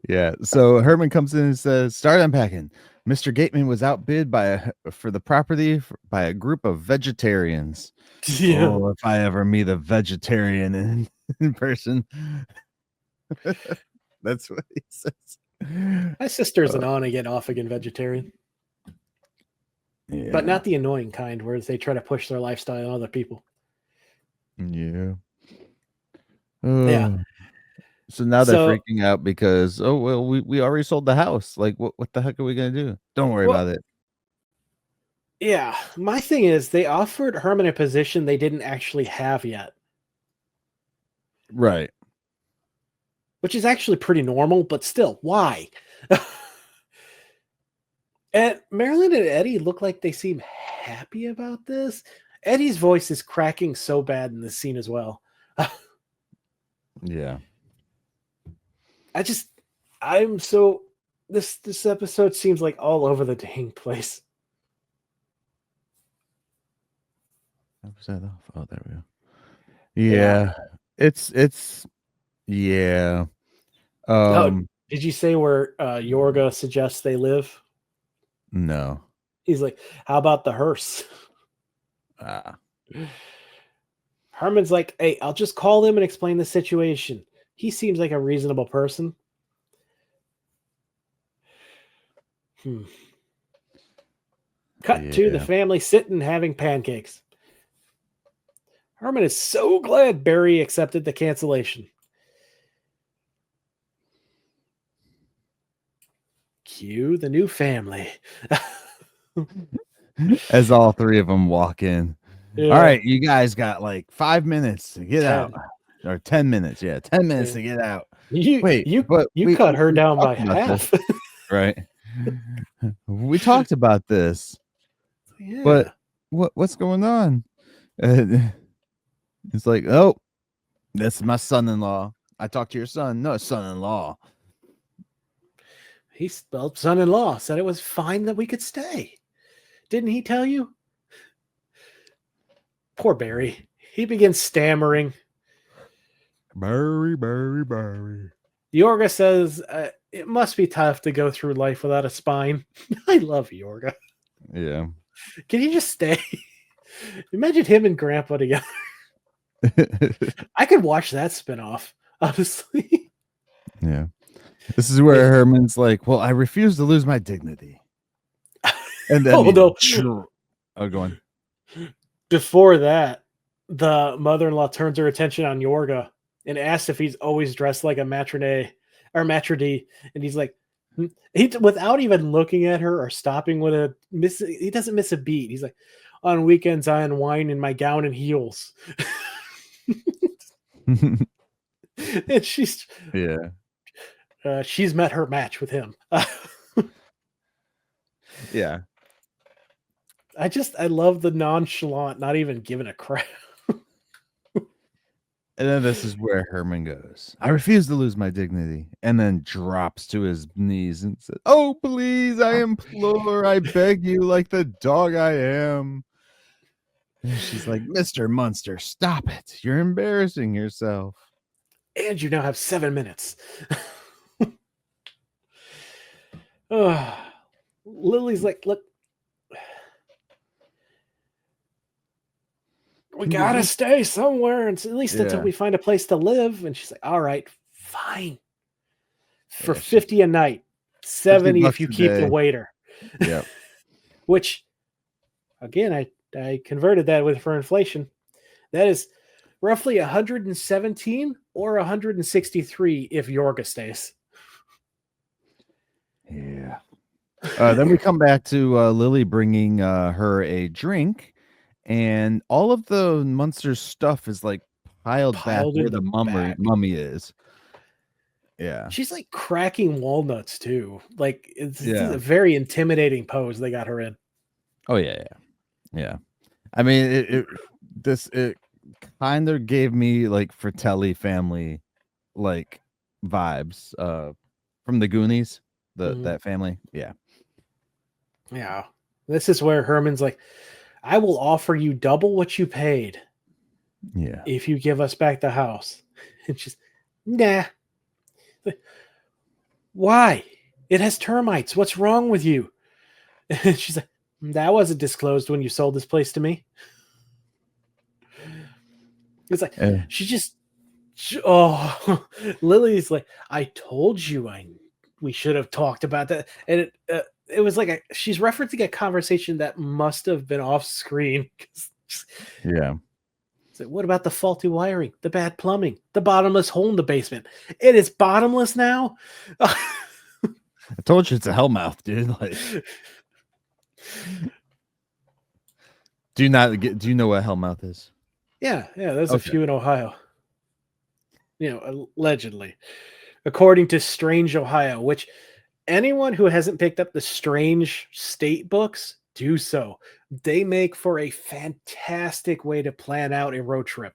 yeah. So Herman comes in and says, "Start unpacking." Mr. Gateman was outbid for the property by a group of vegetarians. Yeah. Oh, if I ever meet a vegetarian in person. That's what he says. My sister's an on again, off again vegetarian. Yeah. But not the annoying kind where they try to push their lifestyle on other people. Yeah. Yeah. So now they're freaking out because we already sold the house. Like what the heck are we gonna do? Don't worry about it. Yeah. My thing is they offered Herman a position they didn't actually have yet. Right. Which is actually pretty normal, but still, why? And Marilyn and Eddie look like they seem happy about this. Eddie's voice is cracking so bad in this scene as well. Yeah. This episode seems like all over the dang place. How was that off? Oh, there we go. Yeah. It's yeah. Did you say where Yorga suggests they live? No. He's like, how about the hearse? Herman's like, hey, I'll just call them and explain the situation. He seems like a reasonable person. Cut to the family sitting having pancakes. Herman is so glad Barry accepted the cancellation. Cue the new family. As all 3 of them walk in. Yeah. All right, you guys got like 5 minutes to get out. Or 10 minutes. Yeah, 10 minutes to get out. Wait, you cut her down by half. Right. We talked about this. Yeah. But what's going on? It's like, oh, that's my son-in-law. I talked to your son. No, son-in-law. He spelled son-in-law, said it was fine that we could stay. Didn't he tell you? Poor Barry. He begins stammering. Barry. Yorga says it must be tough to go through life without a spine. I love Yorga. Yeah. Can you just stay? Imagine him and Grandpa together. I could watch that spinoff, honestly. Yeah. This is where Herman's like, well, I refuse to lose my dignity. And then no. Go on. Before that, the mother-in-law turns her attention on Yorga and asks if he's always dressed like a maitre d', and he's like, without even looking at her or stopping with he doesn't miss a beat. He's like, on weekends I unwind in my gown and heels. And she's met her match with him. Yeah. I love the nonchalant, not even giving a crap. And then this is where Herman goes, I refuse to lose my dignity. And then drops to his knees and says, oh, please, I implore, I beg you, like the dog I am. And she's like, Mr. Munster, stop it. You're embarrassing yourself. And you now have 7 minutes. Lily's like, look, we gotta stay somewhere, and at least until we find a place to live. And she's like, all right, fine. For 50 a night, 70 if you keep the waiter. Yeah. Which, again, I converted that for inflation. That is roughly 117 or 163 if Yorga stays. Yeah. Then we come back to Lily bringing her a drink. And all of the Munster stuff is like piled back where the mummy is. Yeah. She's like cracking walnuts too. Like it's a very intimidating pose they got her in. Oh yeah. I mean, it kind of gave me like Fratelli family like vibes from the Goonies, that family. Yeah. Yeah. This is where Herman's like, I will offer you double what you paid. Yeah. If you give us back the house. And she's, nah. Why? It has termites. What's wrong with you? And she's like, that wasn't disclosed when you sold this place to me. It's like, Lily's like, I told you we should have talked about that. And it was like she's referencing a conversation that must have been off screen. Yeah. It's like, what about the faulty wiring, the bad plumbing, the bottomless hole in the basement? It is bottomless now. I told you it's a hellmouth, dude. Like, do you know what hellmouth is? Yeah. There's a few in Ohio. Allegedly, according to Strange Ohio, which anyone who hasn't picked up the Strange State books, do so. They make for a fantastic way to plan out a road trip.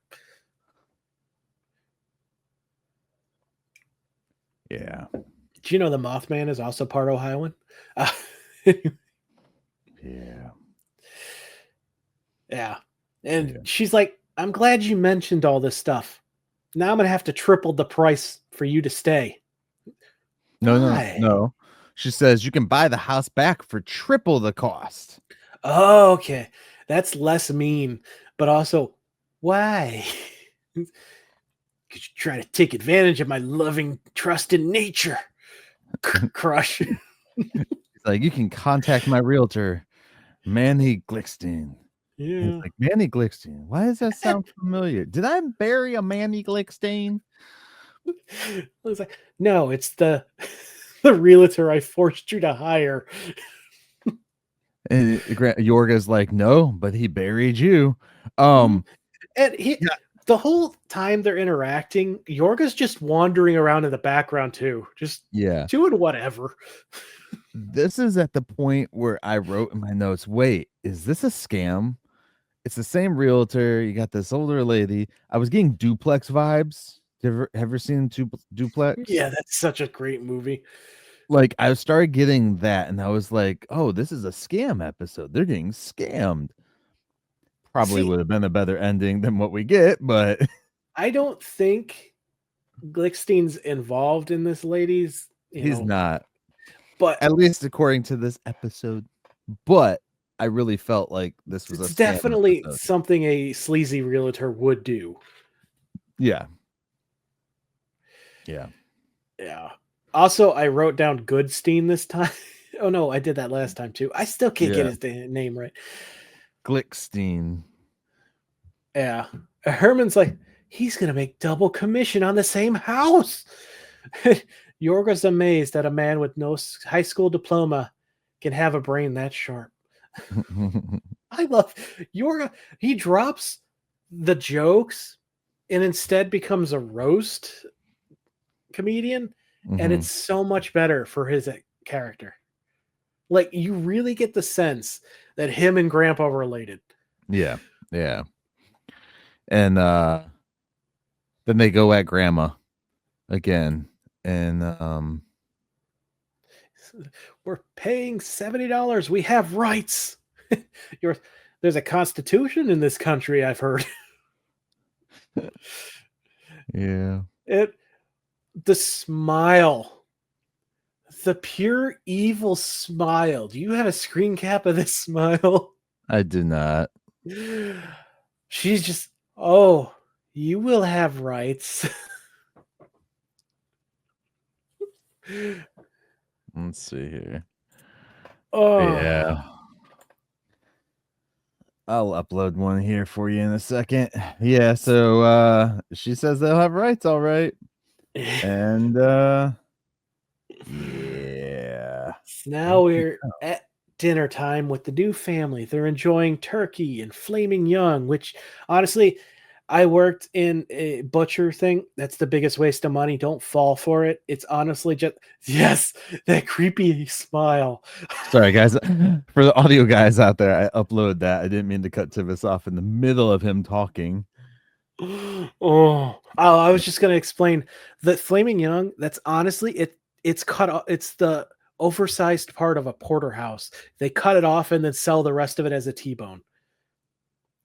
Yeah. Do you know the Mothman is also part Ohioan? Yeah. And she's like, I'm glad you mentioned all this stuff. Now I'm going to have to triple the price for you to stay. No. She says you can buy the house back for triple the cost. Oh, okay. That's less mean, but also, why? Because you're trying to take advantage of my loving, trusted nature. Crush. Like, you can contact my realtor, Manny Glickstein. Yeah. Like, Manny Glickstein. Why does that sound familiar? Did I bury a Manny Glickstein? I was like, no, it's the realtor I forced you to hire. And Yorga's like, no, but he buried you. And the whole time they're interacting, Yorga's just wandering around in the background too, just doing whatever. This is at the point where I wrote in my notes, wait, is this a scam? It's the same realtor. You got this older lady. I was getting Duplex vibes. Ever seen Duplex? Yeah, that's such a great movie. Like, I started getting that, and I was like, oh, this is a scam episode. They're getting scammed. Probably would have been a better ending than what we get, but I don't think Glickstein's involved in this lady's, He's not, but at least according to this episode. But I really felt like this was a it's Sam definitely episode. something a sleazy realtor would do. Yeah. Yeah. Yeah. Also, I wrote down Goodstein this time. Oh no, I did that last time too. I still can't get Yeah. his name right. Glickstein. Yeah. Herman's like, he's gonna make double commission on the same house. Yorga's amazed that a man with no high school diploma can have a brain that sharp. I love Yorga. He drops the jokes and instead becomes a roast comedian, and it's so much better for his character. Like, you really get the sense that him and Grandpa are related. Yeah. Yeah. And then they go at Grandma again. And we're paying $70. We have rights. There's a constitution in this country, I've heard. yeah. The smile, the pure evil smile. Do you have a screen cap of this smile? I do not. She's just, oh, you will have rights. Let's see here. Oh Yeah. I'll upload one here for you in a second. Yeah, so she says they'll have rights, all right. And yeah. So now we're at dinner time with the Dew family. They're enjoying turkey and flaming young, which honestly, I worked in a butcher thing. That's the biggest waste of money. Don't fall for it. It's honestly just, yes, that creepy smile. Sorry, guys. For the audio guys out there, I uploaded that. I didn't mean to cut Tivis off in the middle of him talking. Oh, I was just gonna explain that flaming young. That's honestly it's cut off. It's the oversized part of a porterhouse. They cut it off and then sell the rest of it as a T-bone.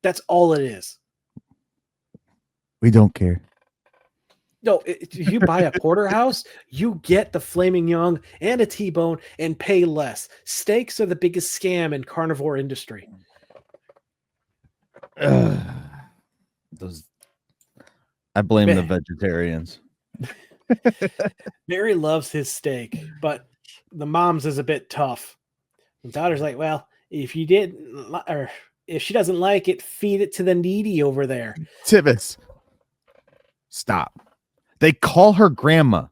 That's all it is. We don't care. No, if you buy a porterhouse, you get the flaming young and a T-bone and pay less. Steaks are the biggest scam in carnivore industry. Those, I blame the vegetarians. Mary loves his steak, but the mom's is a bit tough. The daughter's like, well, if you didn't, or if she doesn't like it, feed it to the needy over there. Tivis, stop. They call her grandma.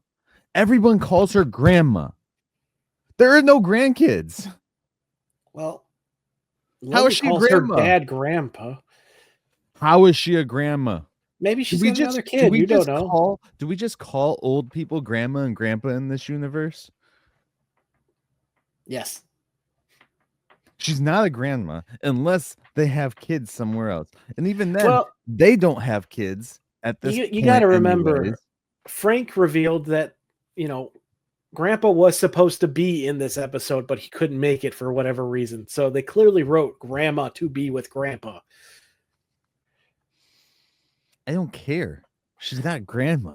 Everyone calls her grandma. There are no grandkids. Well, how is she a grandma? Her dad grandpa. How is she a grandma? Maybe she's got another kid. You don't know. Do we just call old people grandma and grandpa in this universe? Yes. She's not a grandma unless they have kids somewhere else. And even then, they don't have kids at this point. You got to remember, Frank revealed that, Grandpa was supposed to be in this episode, but he couldn't make it for whatever reason. So they clearly wrote Grandma to be with Grandpa. I don't care. She's not grandma.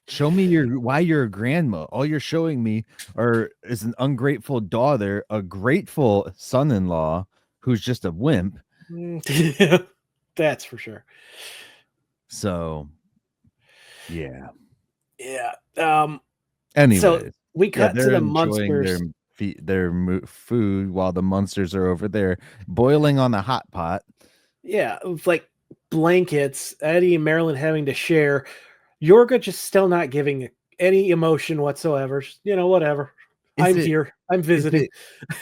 Show me why you're a grandma. All you're showing me is an ungrateful daughter, a grateful son-in-law who's just a wimp. That's for sure. So, yeah. Anyways, so we cut to the Munsters. Their food while the Munsters are over there boiling on the hot pot. Yeah, like blankets. Eddie and Marilyn having to share. Yorga just still not giving any emotion whatsoever. Just, whatever. I'm here. I'm visiting.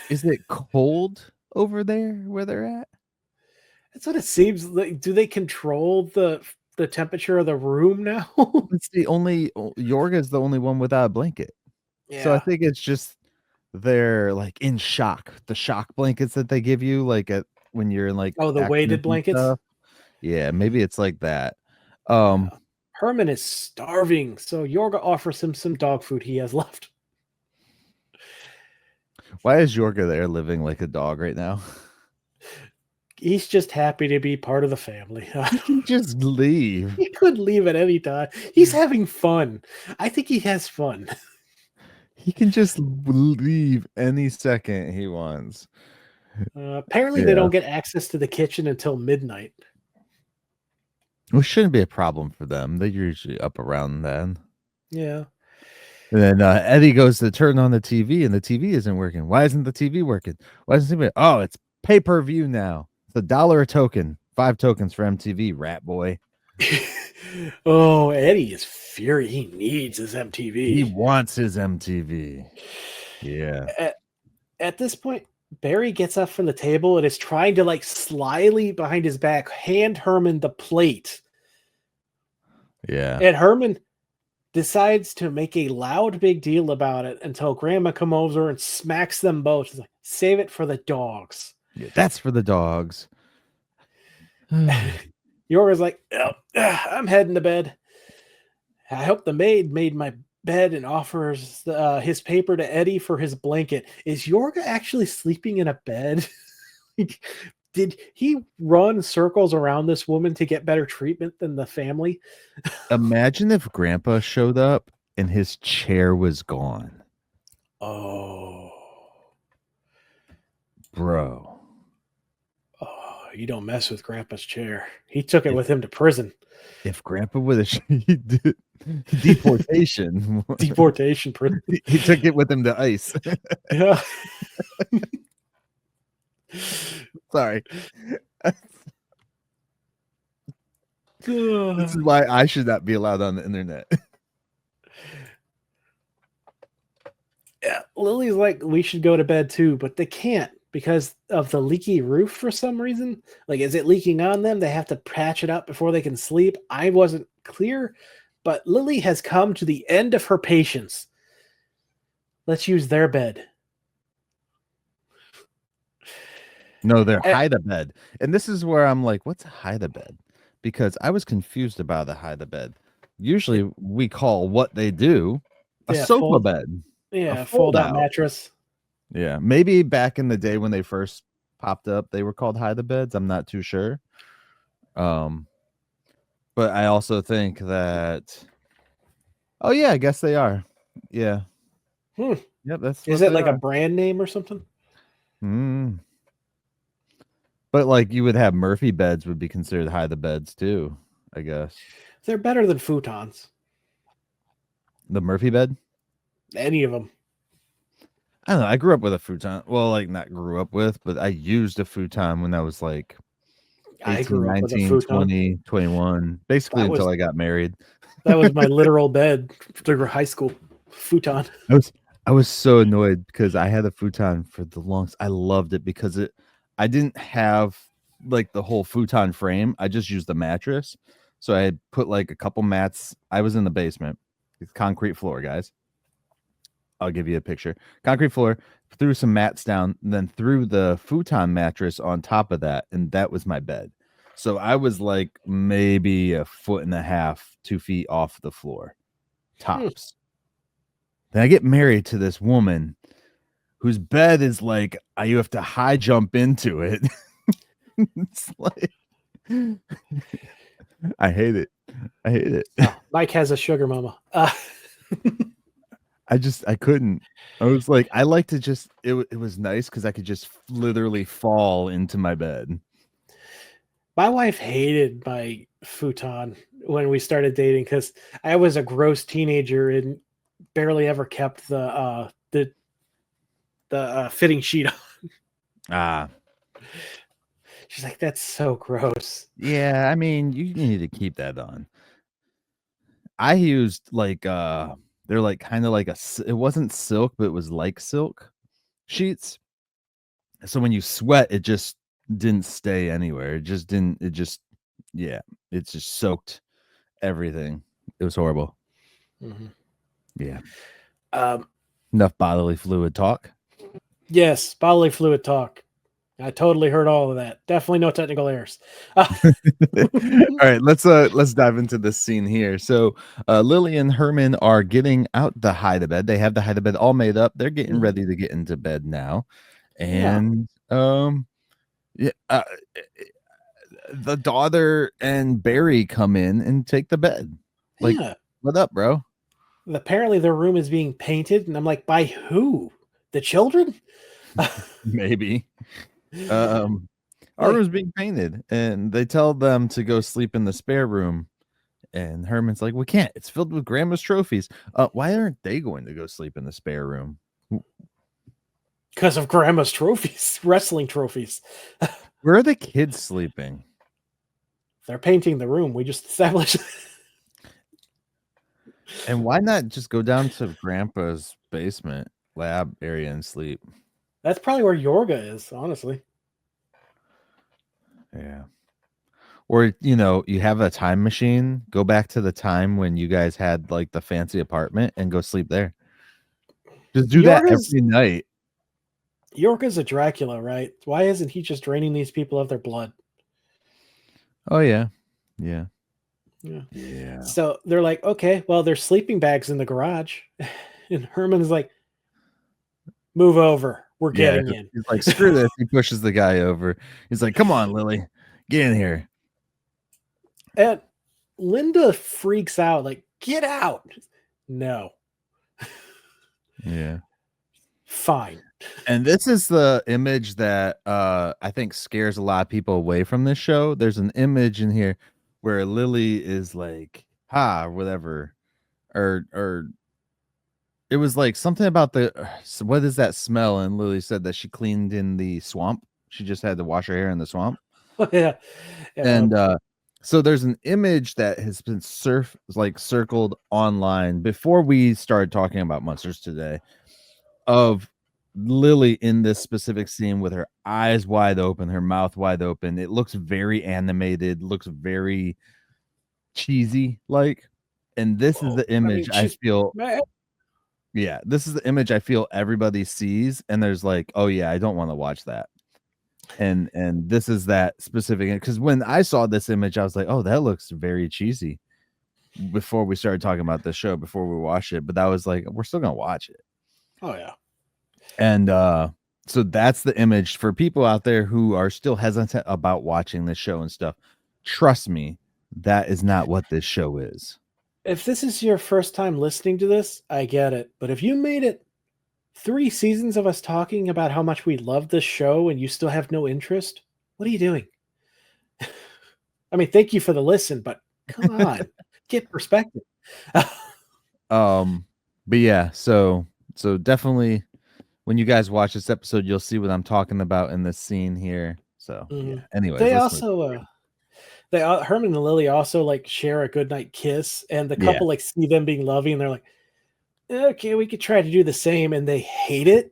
Is it cold over there where they're at? That's what it seems like. Do they control the temperature of the room now? It's Yorga is the only one without a blanket. Yeah. So I think it's just they're like in shock. The shock blankets that they give you, like when you're in like the weighted blankets. Stuff. Yeah, maybe it's like that. Herman is starving, so Yorga offers him some dog food he has left. Why is Yorga there living like a dog right now? He's just happy to be part of the family. He can just leave. He could leave at any time. He's having fun. I think he has fun. He can just leave any second he wants. Apparently, they don't get access to the kitchen until midnight. Which shouldn't be a problem for them. They're usually up around then. Yeah. And then Eddie goes to turn on the TV, and the TV isn't working. Why isn't the TV working? Why isn't it? Oh, it's pay-per-view now. It's $1 a token. 5 tokens for MTV, rat boy. Oh, Eddie is furious. He needs his MTV. He wants his MTV. Yeah. At this point, Barry gets up from the table and is trying to, like, slyly behind his back hand Herman the plate. Yeah. And Herman decides to make a loud big deal about it until Grandma comes over and smacks them both. She's like, save it for the dogs. Yeah, that's for the dogs. Yorga's like, oh, I'm heading to bed. I hope the maid made my bed and offers his paper to Eddie for his blanket. Is Yorga actually sleeping in a bed? Did he run circles around this woman to get better treatment than the family? Imagine if Grandpa showed up and his chair was gone. Oh. Bro. Oh, you don't mess with Grandpa's chair. He took it with him to prison. If Grandpa would have deportation. Deportation prison. He took it with him to ICE. Yeah. Sorry. This is why I should not be allowed on the internet. Yeah, Lily's like, we should go to bed too, but they can't because of the leaky roof for some reason. Like, is it leaking on them? They have to patch it up before they can sleep. I wasn't clear, but Lily has come to the end of her patience. Let's use their bed. No, they're hide-a-bed. And this is where I'm like, what's a hide-a-bed? Because I was confused about a hide-a-bed. Usually we call what they do a sofa bed. Yeah, fold-out mattress. Yeah, maybe back in the day when they first popped up, they were called hide-a-beds. I'm not too sure. But I also think that... Oh, yeah, I guess they are. Yeah. Yep, that's... Is it like a brand name or something? But like you would have Murphy beds would be considered hide-a-beds too, I guess. They're better than futons. The Murphy bed? Any of them. I don't know. I grew up with a futon. Well, like not grew up with, but I used a futon when I was like 18, 19, 20, 21, basically until I got married. That was my literal bed through high school. Futon. I was so annoyed because I had a futon for the longest. I loved it because I didn't have like the whole futon frame. I just used the mattress. So I had put like a couple mats. I was in the basement. It's concrete floor, guys. I'll give you a picture. Concrete floor, threw some mats down, and then threw the futon mattress on top of that, and that was my bed. So I was like maybe 1.5 feet, 2 feet off the floor, tops. Then I get married to this woman whose bed is like you have to high jump into it. It's like I hate it. I hate it. Oh, Myke has a sugar mama. I couldn't. I was like, I like to just it was nice because I could just literally fall into my bed. My wife hated my futon when we started dating because I was a gross teenager and barely ever kept the fitting sheet on. She's like, that's so gross. Yeah, I mean, you need to keep that on. I used like they're like kind of like it wasn't silk, but it was like silk sheets. So when you sweat, it just didn't stay anywhere. It just soaked everything. It was horrible. Mm-hmm. Yeah. Enough bodily fluid talk. Yes, bodily fluid talk. I totally heard all of that. Definitely no technical errors. All right, let's dive into this scene here. So Lily and Herman are getting out the hide-a-bed. They have the hide-a-bed all made up. They're getting ready to get into bed now. And the daughter and Barry come in and take the bed. Like, Yeah. what up, bro? Apparently their room is being painted, and I'm like, by who? The children? Maybe. Our Like, room's being painted, and they tell them to go sleep in the spare room. And Herman's like, we can't. It's filled with grandma's trophies. Why aren't they going to go sleep in the spare room? because of grandma's trophies, wrestling trophies. Where are the kids sleeping? They're painting the room. We just established. And why not just go down to grandpa's basement lab area and sleep? That's probably where Yorga is, honestly. Yeah. Or, you have a time machine, go back to the time when you guys had like the fancy apartment and go sleep there. Just do that every night. Yorga's a Dracula, right? Why isn't he just draining these people of their blood? Oh, yeah. Yeah. Yeah. So they're like, okay, well, there's sleeping bags in the garage. And Herman's like, move over. We're getting in. He's like, screw this. He pushes the guy over. He's like, come on, Lily, get in here. And Linda freaks out, like, get out. No. Yeah. Fine. And this is the image that I think scares a lot of people away from this show. There's an image in here where Lily is like, ha, or whatever. Or it was like something about what is that smell? And Lily said that she cleaned in the swamp. She just had to wash her hair in the swamp. Yeah. And so there's an image that has been circled online before we started talking about Munsters today of Lily in this specific scene with her eyes wide open, her mouth wide open. It looks very animated, looks very cheesy like. And this is the image I feel. Yeah, this is the image I feel everybody sees, and there's like, oh yeah, I don't want to watch that. And this is that specific, because when I saw this image, I was like, oh, that looks very cheesy. Before we started talking about the show, before we watched it, but that was like, we're still gonna watch it. Oh yeah. And so that's the image for people out there who are still hesitant about watching this show and stuff. Trust me, that is not what this show is. If this is your first time listening to this, I get it. But if you made it 3 seasons of us talking about how much we love this show and you still have no interest, what are you doing? I mean, thank you for the listen, but come on, get perspective. But yeah, so definitely when you guys watch this episode, you'll see what I'm talking about in this scene here. So yeah. Anyway, they also Herman and Lily also like share a goodnight kiss, and the couple like see them being loving, and they're like, okay, we could try to do the same, and they hate it.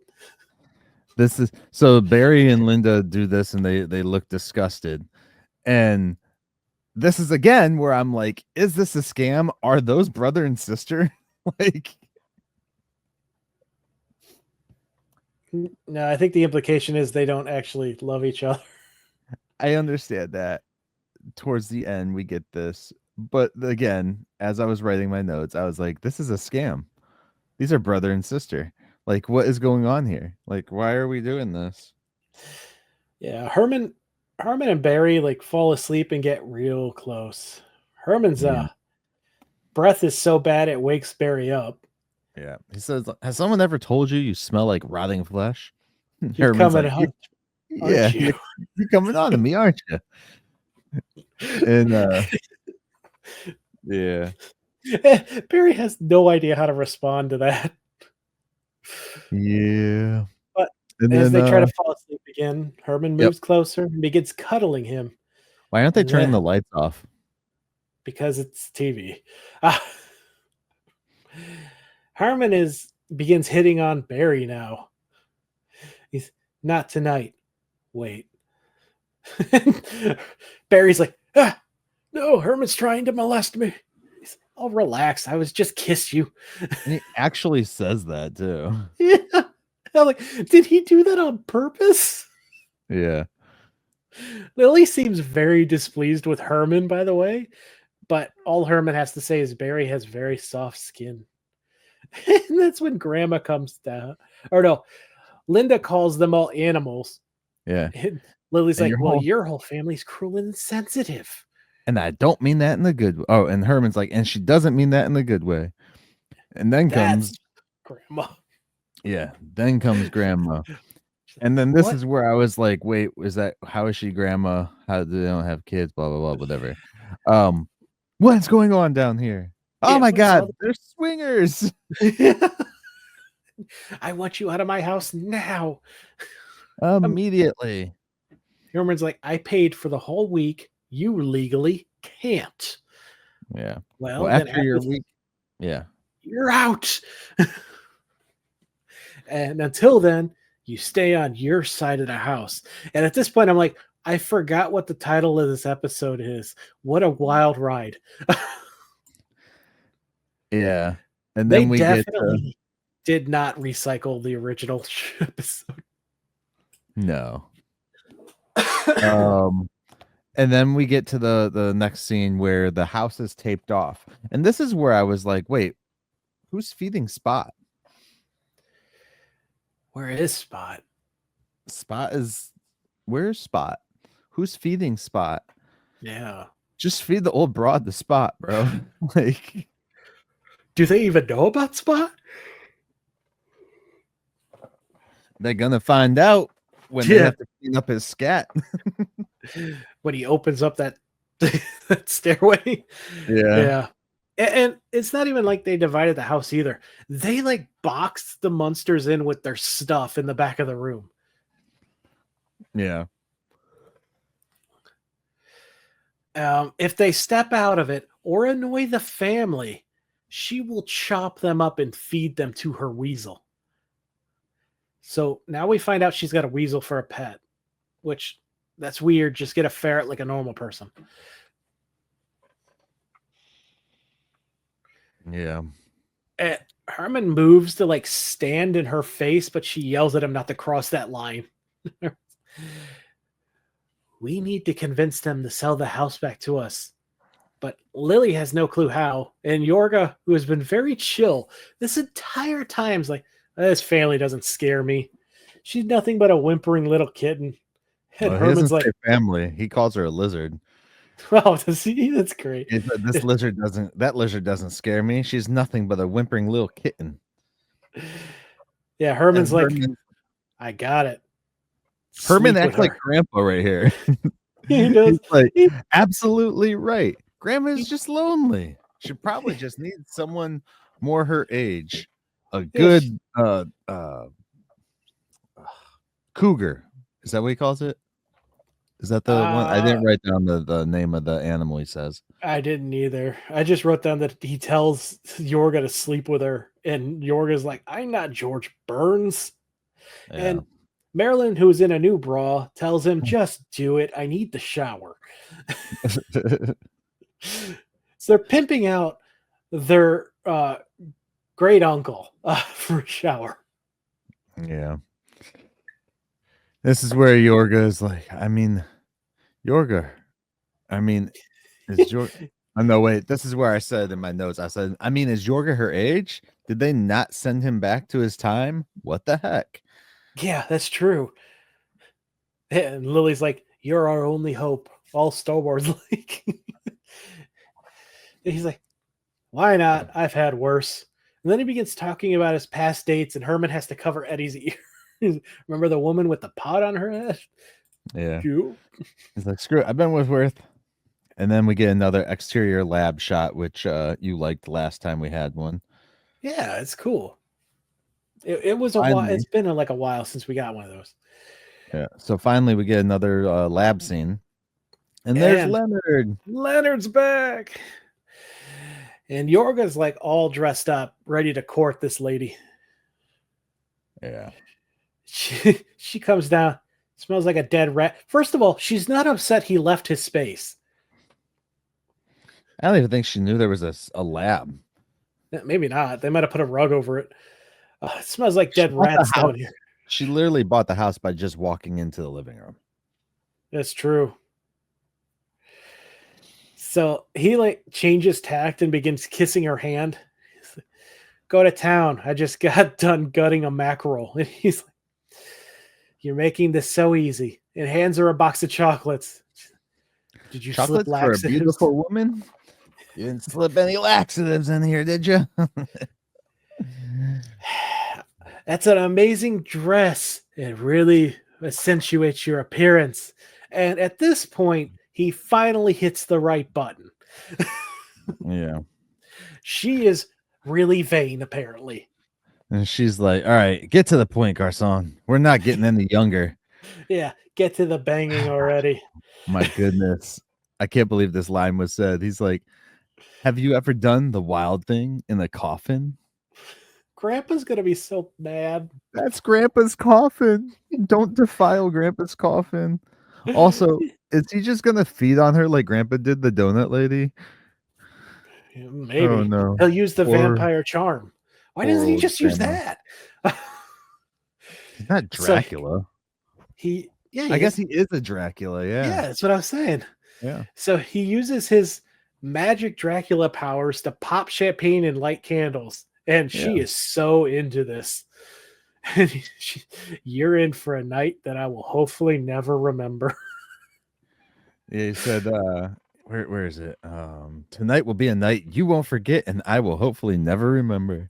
This is so Barry and Linda do this, and they look disgusted. And this is again where I'm like, is this a scam? Are those brother and sister? Like, no, I think the implication is they don't actually love each other. I understand that. Towards the end, we get this, but again, as I was writing my notes, I was like, this is a scam. These are brother and sister. Like, what is going on here? Like, why are we doing this? Yeah, Herman and Barry like fall asleep and get real close. Herman's breath is so bad it wakes Barry up. Yeah, he says, has someone ever told you smell like rotting flesh? You're coming on, yeah, you? You're coming on to me, aren't you? And yeah, Barry has no idea how to respond to that. Yeah, but and as then, they try to fall asleep again, Herman moves closer and begins cuddling him. Why aren't they turning the lights off? Because it's TV. Herman begins hitting on Barry now. He's not tonight. Wait. Barry's like, no, Herman's trying to molest me. He's, I'll relax. I was just kiss you. And he actually says that too. Yeah. I'm like, did he do that on purpose? Yeah. Lily seems very displeased with Herman, by the way, but all Herman has to say is Barry has very soft skin. And that's when Grandma comes down. Or no, Linda calls them all animals. Yeah. Lily's And like, your well, whole your whole family's cruel and insensitive. and I don't mean that in the good. Oh, and Herman's like, and she doesn't mean that in the good way. And then comes, That's grandma. yeah, then comes grandma. And then this What? is where I was like, wait, how is she grandma? How do they don't have kids? Blah, blah, blah, whatever. What's going on down here? Oh Yeah, my what is all God, they're swingers. I want you out of my house now. Immediately. Herman's like, I paid for the whole week. You legally can't. Yeah. Well, Well, then after your week, yeah. you're out. And until then, you stay on your side of the house. And at this point, I'm like, I forgot what the title of this episode is. What a wild ride. Yeah. And They then we get definitely did not recycle the original episode. no. And then we get to the next scene where the house is taped off. And this is where I was like, wait, who's feeding Spot? Where is Spot? Where's Spot? Who's feeding Spot? Yeah. Just feed the old broad the Spot, bro. Like, Do they even know about Spot? they're gonna find out when they have to clean up his scat. When he opens up that, that stairway. Yeah. And it's not even like they divided the house either. They like boxed the Munsters in with their stuff in the back of the room. Yeah. If they step out of it or annoy the family, she will chop them up and feed them to her weasel. So now we find out she's got a weasel for a pet, which that's weird. Just get a ferret like a normal person. Yeah. Herman moves to like stand in her face, but she yells at him not to cross that line. We need to convince them to sell the house back to us. But Lily has no clue how. And Yorga, who has been very chill this entire time, is like, this family doesn't scare me. She's nothing but a whimpering little kitten. And Well, Herman's like, family. He calls her a lizard. oh, does he? That's great. That lizard doesn't scare me. She's nothing but a whimpering little kitten. Yeah, Herman's like, I got it. Herman Sleep acts with like her. grandpa right here. He does. He's like, absolutely right. Grandma's just lonely. She probably just needs someone more her age. A good cougar. Is that what he calls it? Is that the one? I didn't write down the name of the animal he says. I didn't either. I just wrote down that he tells Yorga to sleep with her, and Yorga's like, I'm not George Burns. Yeah. And Marilyn, who's in a new bra, tells him, just do it. I need the shower. So they're pimping out their great uncle for a shower. Yeah. This is where Yorga is like, Yorga. Is Yorga... Oh, no, wait. This is where I said in my notes, is Yorga her age? Did they not send him back to his time? What the heck? Yeah, that's true. And Lily's like, you're our only hope. All Star Wars like. He's like, why not? I've had worse. And then he begins talking about his past dates, and Herman has to cover Eddie's ear. Remember the woman with the pot on her head? Yeah. You? He's like, screw it. I've been with Worth. And then we get another exterior lab shot, which you liked last time we had one. Yeah, it's cool. It was a while. It's been like a while since we got one of those. Yeah. So finally we get another lab scene. And there's Leonard. Leonard's back. And Yorga's like all dressed up, ready to court this lady. Yeah. She comes down, smells like a dead rat. First of all, she's not upset he left his space. I don't even think she knew there was a lab. Maybe not. They might have put a rug over it. It smells like dead rats down here. She literally bought the house by just walking into the living room. That's true. So he like changes tact and begins kissing her hand. He's like, go to town. I just got done gutting a mackerel. And he's like, you're making this so easy. and hands her a box of chocolates. Did you slip Chocolates for a laxatives? beautiful woman? You didn't slip any laxatives in here, did you? That's an amazing dress. It really accentuates your appearance. And at this point, he finally hits the right button. Yeah. She is really vain, apparently. And she's like, all right, get to the point, Garcon. We're not getting any younger. Yeah, get to the banging already. My goodness. I can't believe this line was said. He's like, have you ever done the wild thing in a coffin? Grandpa's going to be so mad. That's Grandpa's coffin. Don't defile Grandpa's coffin. Also, is he just going to feed on her like Grandpa did the donut lady? Maybe. Oh, no. He'll use the Poor- vampire charm. Why doesn't he old just use grandma. that? He's not So Dracula. I guess he is a Dracula. Yeah, Yeah. that's what I was saying. Yeah. So he uses his magic Dracula powers to pop champagne and light candles. And she Yeah. is so into this. And you're in for a night that I will hopefully never remember. Yeah, he said, where is it? Tonight will be a night you won't forget, and I will hopefully never remember.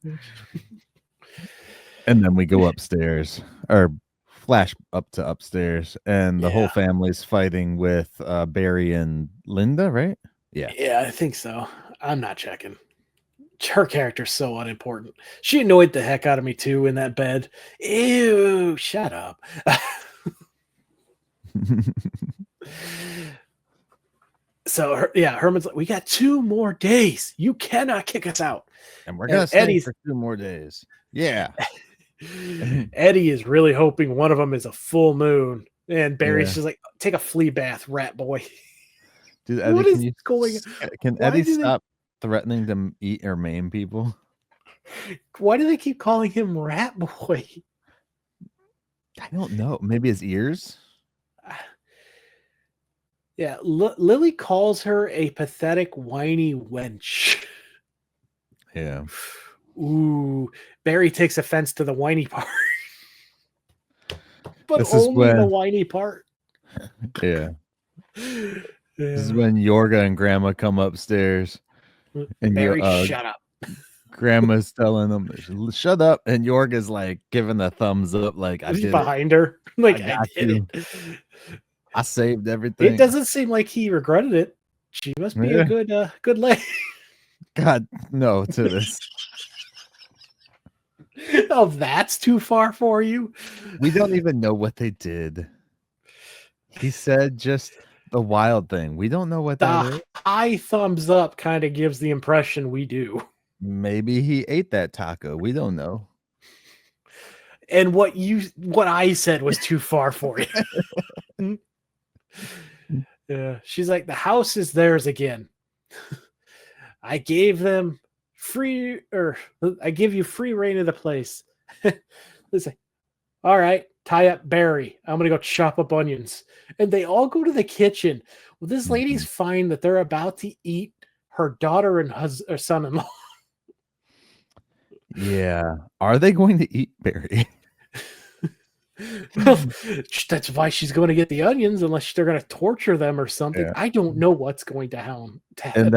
And then we go upstairs, or flash up to upstairs, and the whole family's fighting with Barry and Linda, right? Yeah. Yeah, I think so. I'm not checking. Her character's so unimportant. She annoyed the heck out of me too in that bed. Ew, shut up. So Herman's like, we got 2 more days. You cannot kick us out. And we're gonna stay for 2 more days. Yeah. Eddie is really hoping one of them is a full moon. And Barry's just like, take a flea bath, rat boy. Dude, Eddie, What is going on? Can Why Eddie do they- stop threatening to eat or maim people? Why do they keep calling him rat boy? I don't know. Maybe his ears? Yeah, Lily calls her a pathetic, whiny wench. Yeah. Ooh, Barry takes offense to the whiny part. But This is only the when- whiny part. Yeah. Yeah. This is when Yorga and Grandma come upstairs. And Barry, shut up. Grandma's telling them, shut up. And Yorga's like giving a thumbs up, like, I He's did behind her. Like, I got did you. it. I saved everything. It doesn't seem like he regretted it. She must be a good lady. God, no, to this. Oh, that's too far for you. We don't even know what they did. He said just the wild thing. We don't know what that is. The high thumbs up kind of gives the impression we do. Maybe he ate that taco. We don't know. And what I said was too far for you. Yeah, she's like, the house is theirs again. I gave them I give you free reign of the place. Listen, all right, tie up Barry. I'm gonna go chop up onions. And they all go to the kitchen. Well, this lady's fine that they're about to eat her daughter and or son-in-law. Yeah. Are they going to eat Barry? Well, that's why she's going to get the onions, unless they're going to torture them or something. Yeah. I don't know what's going to happen. And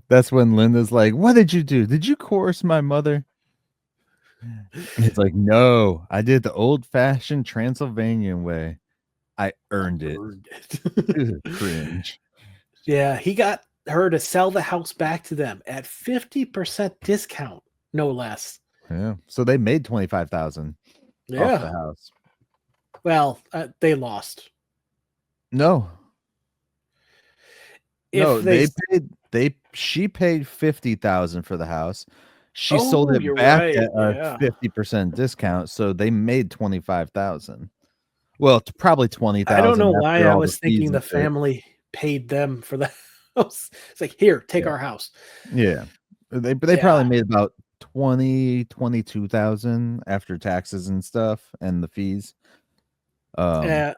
that's when Linda's like, what did you do? Did you coerce my mother? And he's like, no, I did the old-fashioned Transylvanian way. I earned it. Cringe. Yeah, he got her to sell the house back to them at 50% discount, no less. Yeah. So they made 25,000 off the house. Well, they lost. No. If She paid 50,000 for the house. She sold it back at a 50% discount, so they made 25,000. Well, it's probably 20,000. I don't know why I was thinking the family paid them for the house. It's like, here, take our house. Yeah. They probably made about 22,000 after taxes and stuff and the fees. But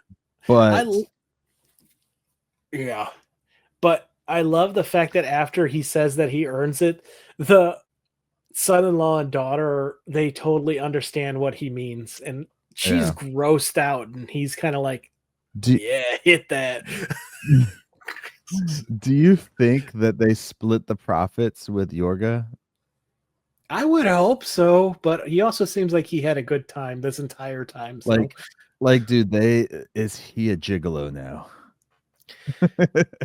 I love the fact that after he says that he earns it, the son-in-law and daughter, they totally understand what he means, and she's grossed out, and he's kind of like, Do, yeah, hit that. do you think that they split the profits with Yorga? I would hope so, but he also seems like he had a good time this entire time. So, Dude, is he a gigolo now?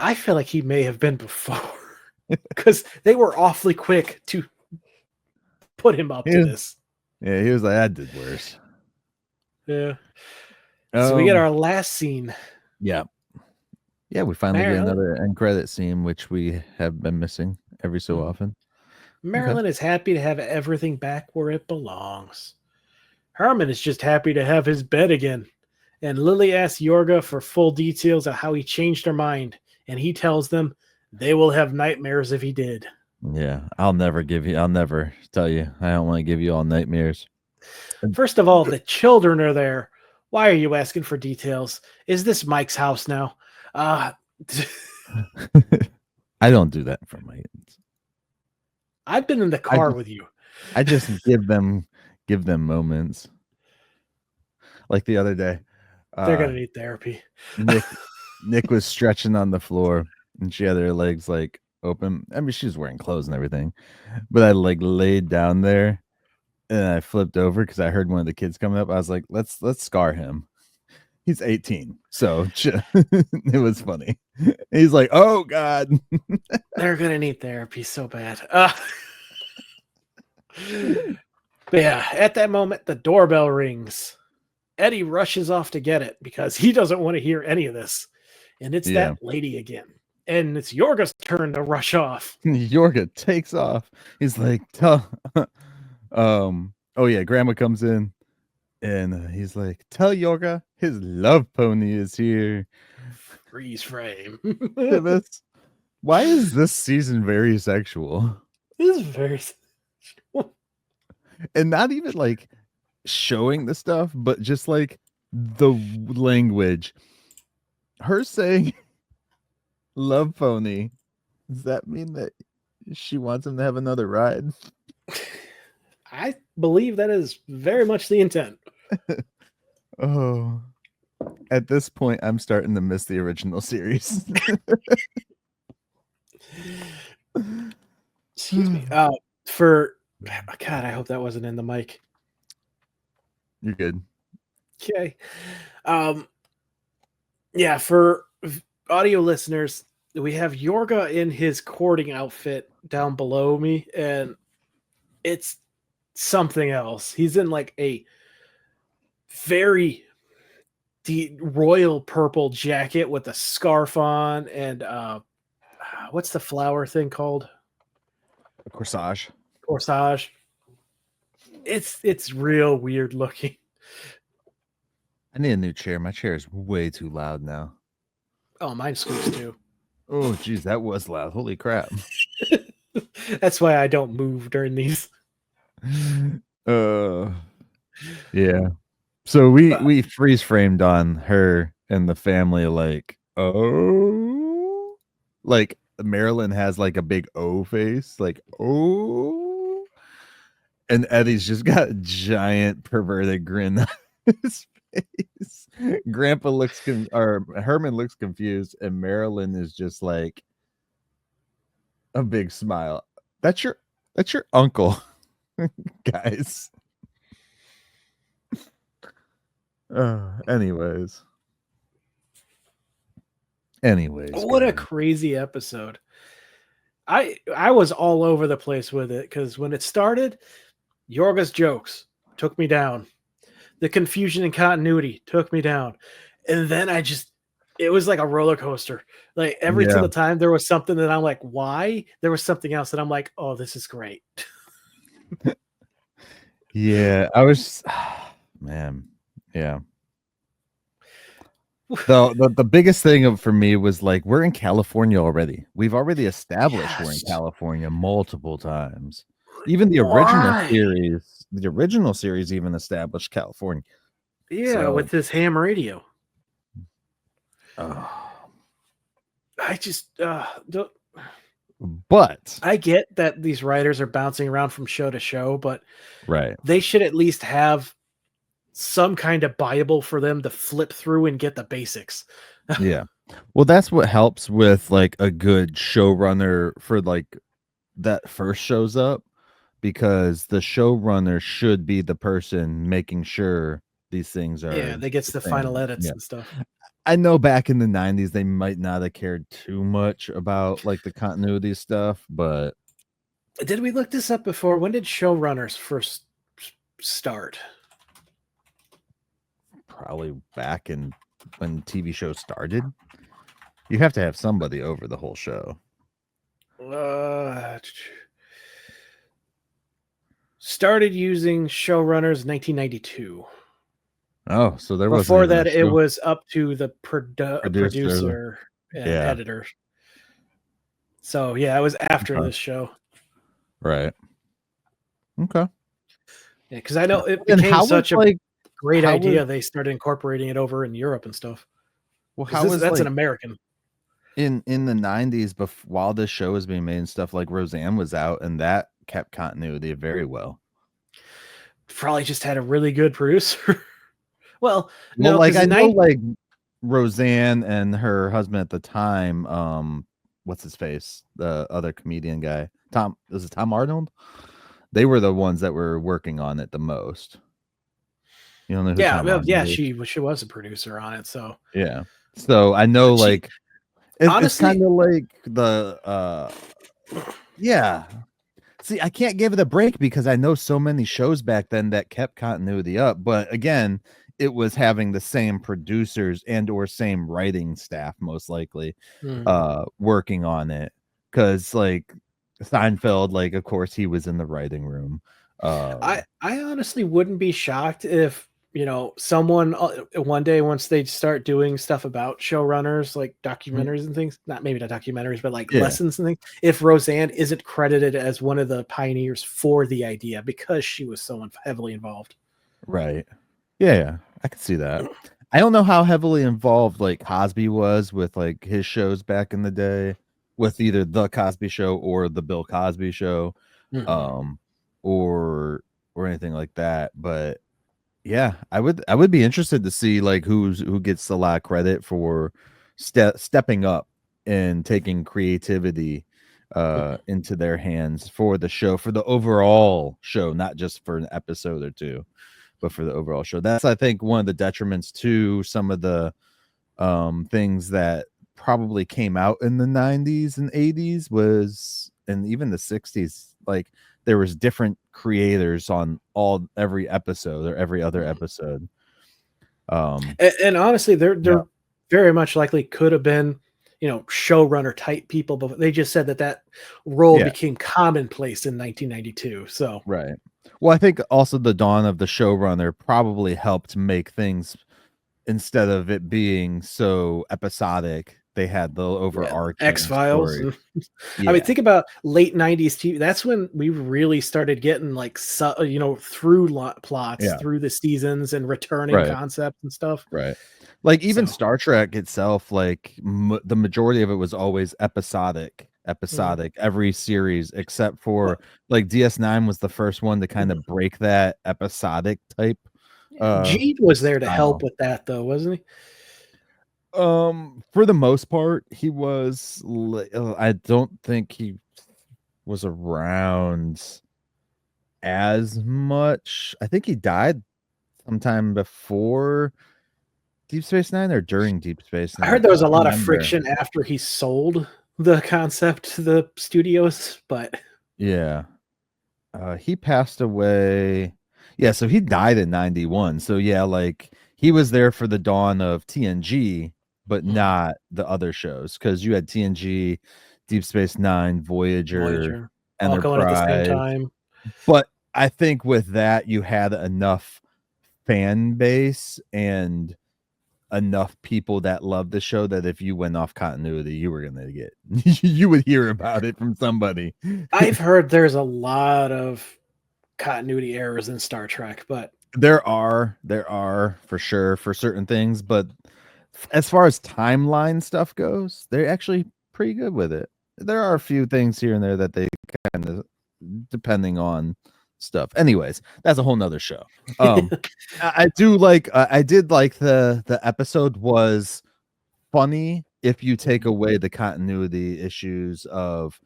I feel like he may have been before, because they were awfully quick to put him up to this. Yeah, he was like, I did worse. Yeah. So we get our last scene. Yeah. Yeah, we finally get another end credit scene, which we have been missing every so often. Marilyn is happy to have everything back where it belongs. Herman is just happy to have his bed again. And Lily asks Yorga for full details of how he changed her mind. And he tells them they will have nightmares if he did. Yeah, I'll never tell you. I don't want to give you all nightmares. First of all, the children are there. Why are you asking for details? Is this Mike's house now? I don't do that for my kids. I've been in the car with you. I just give them moments. Like the other day. They're gonna need therapy. Nick was stretching on the floor and she had her legs like open. I mean, she's wearing clothes and everything. But I like laid down there and I flipped over because I heard one of the kids coming up. I was like, let's scar him. He's 18. So it was funny. He's like, oh God. They're gonna need therapy so bad. But yeah, at that moment, the doorbell rings. Eddie rushes off to get it because he doesn't want to hear any of this. And it's that lady again. And it's Yorga's turn to rush off. Yorga takes off. He's like, oh yeah, Grandma comes in and he's like, tell Yorga his love pony is here. Freeze frame. Why is this season very sexual? This is very sexual. And not even like showing the stuff, but just like the language. Her saying love pony, does that mean that she wants him to have another ride? I believe that is very much the intent. Oh, at this point, I'm starting to miss the original series. Excuse me. For God, I hope that wasn't in the mic. You're good. Okay. Yeah, for audio listeners, we have Yorga in his courting outfit down below me, and it's something else. He's in like a very deep royal purple jacket with a scarf on, and what's the flower thing called? A corsage. Corsage. It's real weird looking. I need a new chair. My chair is way too loud now. Oh, mine squeaks too. Oh, geez, that was loud. Holy crap. That's why I don't move during these. Yeah. So we freeze framed on her and the family like, oh, like Marilyn has like a big O face, like, oh, and Eddie's just got a giant perverted grin on his face. Grandpa looks Herman looks confused, and Marilyn is just like a big smile. That's your uncle, guys. Anyways, what a crazy episode. I was all over the place with it because when it started, Yorga's jokes took me down. The confusion and continuity took me down. And then it was like a roller coaster. Like every single time there was something that I'm like, why? There was something else that I'm like, oh, this is great. Yeah, I was, man. Yeah. The biggest thing for me was like, we're in California already. We've already established we're in California multiple times. Even the original series even established California. Yeah, with this ham radio. Oh. I just but I get that these writers are bouncing around from show to show, but right, they should at least have some kind of Bible for them to flip through and get the basics. Yeah. Well, that's what helps with like a good showrunner for like that first shows up, because the showrunner should be the person making sure these things Yeah, are that gets the the same. final edits Yeah. and stuff. I know back in the 90s they might not have cared too much about like the continuity stuff, but Did we look this up before? When did showrunners first start? probably back in when TV shows started. You have to have somebody over the whole show. Started using showrunners 1992. Oh, so there wasn't Before even a that, it show was up to the producer. producer and Yeah, editor. So yeah, it was after okay. this show. Right. Okay. Yeah, because I know it And became how was such a like great how was idea. They started incorporating it over in Europe and stuff. well Because how was that's like an American. in the 90s while this show was being made and stuff, like Roseanne was out and that kept continuity very well. Probably just had a really good producer. Well, Well, no, like because I in know like Roseanne and her husband at the time, what's his face? The other comedian guy. Is it Tom Arnold? They were the ones that were working on it the most. You don't know who Tom Arnold is? she was a producer on it. So Yeah. So I know but she like it's honestly, kind of like the yeah. See, I can't give it a break because I know so many shows back then that kept continuity up, but again, it was having the same producers and or same writing staff most likely working on it, cuz like Seinfeld, like of course he was in the writing room. I honestly wouldn't be shocked if someone one day, once they start doing stuff about showrunners, like documentaries and things, maybe not documentaries, but like Yeah. lessons and things, if Roseanne isn't credited as one of the pioneers for the idea because she was so heavily involved. Right. Yeah, I can see that. I don't know how heavily involved like Cosby was with like his shows back in the day, with either the Cosby Show or the Bill Cosby Show, Mhm. um, or anything like that. But yeah, I would be interested to see like who gets a lot of credit for stepping up and taking creativity into their hands for the show, for the overall show, not just for an episode or two, but for the overall show. That's I think one of the detriments to some of the things that probably came out in the 90s and 80s was, and even the 60s, like there was different creators on every episode or every other episode. And honestly, they're Yeah. very much likely could have been showrunner type people, but they just said that role Yeah. became commonplace in 1992. So Right. Well, I think also the dawn of the showrunner probably helped make things, instead of it being so episodic, they had the yeah, overarching X-Files. story. I mean, Yeah. think about late 90s TV. That's when we really started getting like through plots Yeah. through the seasons and returning Right. concepts and stuff. Right. Like even So Star Trek itself, like the majority of it was always episodic. Every series except for like DS9 was the first one to kind of break that episodic type Gene was there to help style. with that, though, wasn't he? For the most part, he was. I don't think he was around as much. I think he died sometime before Deep Space Nine or during Deep Space I Nine. heard there was a I lot can't of remember. friction after he sold the concept to the studios, but Yeah. He passed away. Yeah, so he died in 91. So yeah, like he was there for the dawn of TNG, but not the other shows, because you had TNG, Deep Space Nine, Voyager, Voyager all going at the same Enterprise. time. But I think with that you had enough fan base and enough people that loved the show that if you went off continuity, you were gonna get you would hear about it from somebody. I've heard there's a lot of continuity errors in Star Trek, but There are for sure for certain things, but as far as timeline stuff goes, they're actually pretty good with it. There are a few things here and there that they kind of, depending on stuff. Anyways, that's a whole nother show. I do like I did like the episode was funny if you take away the continuity issues of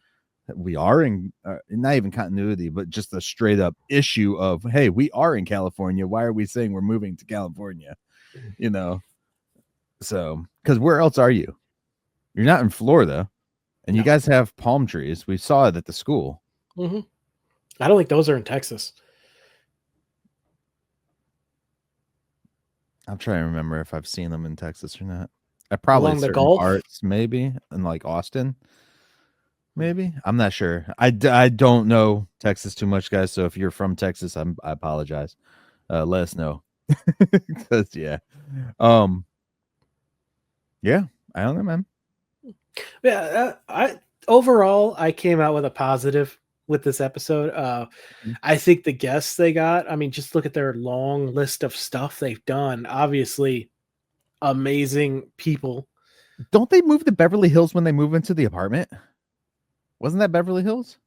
we are in not even continuity, but just the straight up issue of, hey, we are in California. Why are we saying we're moving to California? You know, so because where else are you? You're not in Florida, and you guys have palm trees. We saw it at the school. Mm-hmm. I don't think those are in Texas. I'm trying to remember if I've seen them in Texas or not. I probably Along the certain Gulf? parts, maybe in like Austin. Maybe I'm not sure. I don't know Texas too much, guys. So if you're from Texas, I apologize. Let us know. Because yeah, yeah, I don't know, man. Yeah, overall I came out with a positive with this episode. I think the guests they got, I mean, just look at their long list of stuff they've done. Obviously, amazing people. Don't they move to Beverly Hills when they move into the apartment? Wasn't that Beverly Hills?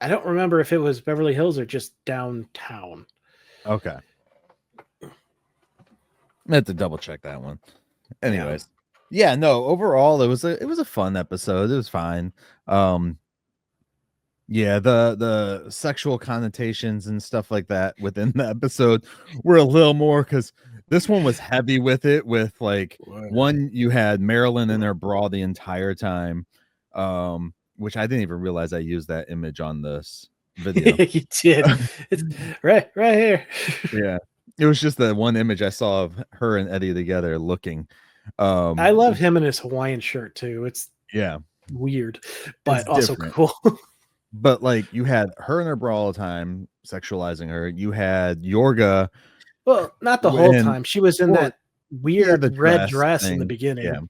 I don't remember if it was Beverly Hills or just downtown. Okay. I have to double check that one. Anyways. Yeah, no, overall it was a fun episode. It was fine. Yeah, the sexual connotations and stuff like that within the episode were a little more because this one was heavy with it. With like one, you had Marilyn in her bra the entire time, which I didn't even realize I used that image on this video. You did. It's right here. Yeah, it was just the one image I saw of her and Eddie together looking. I love him in his Hawaiian shirt too. It's weird, but it's also different. cool. But like you had her in her bra all the time, sexualizing her. You had Yorga. Well, not the whole time. She was in that weird red dress in the thing. beginning,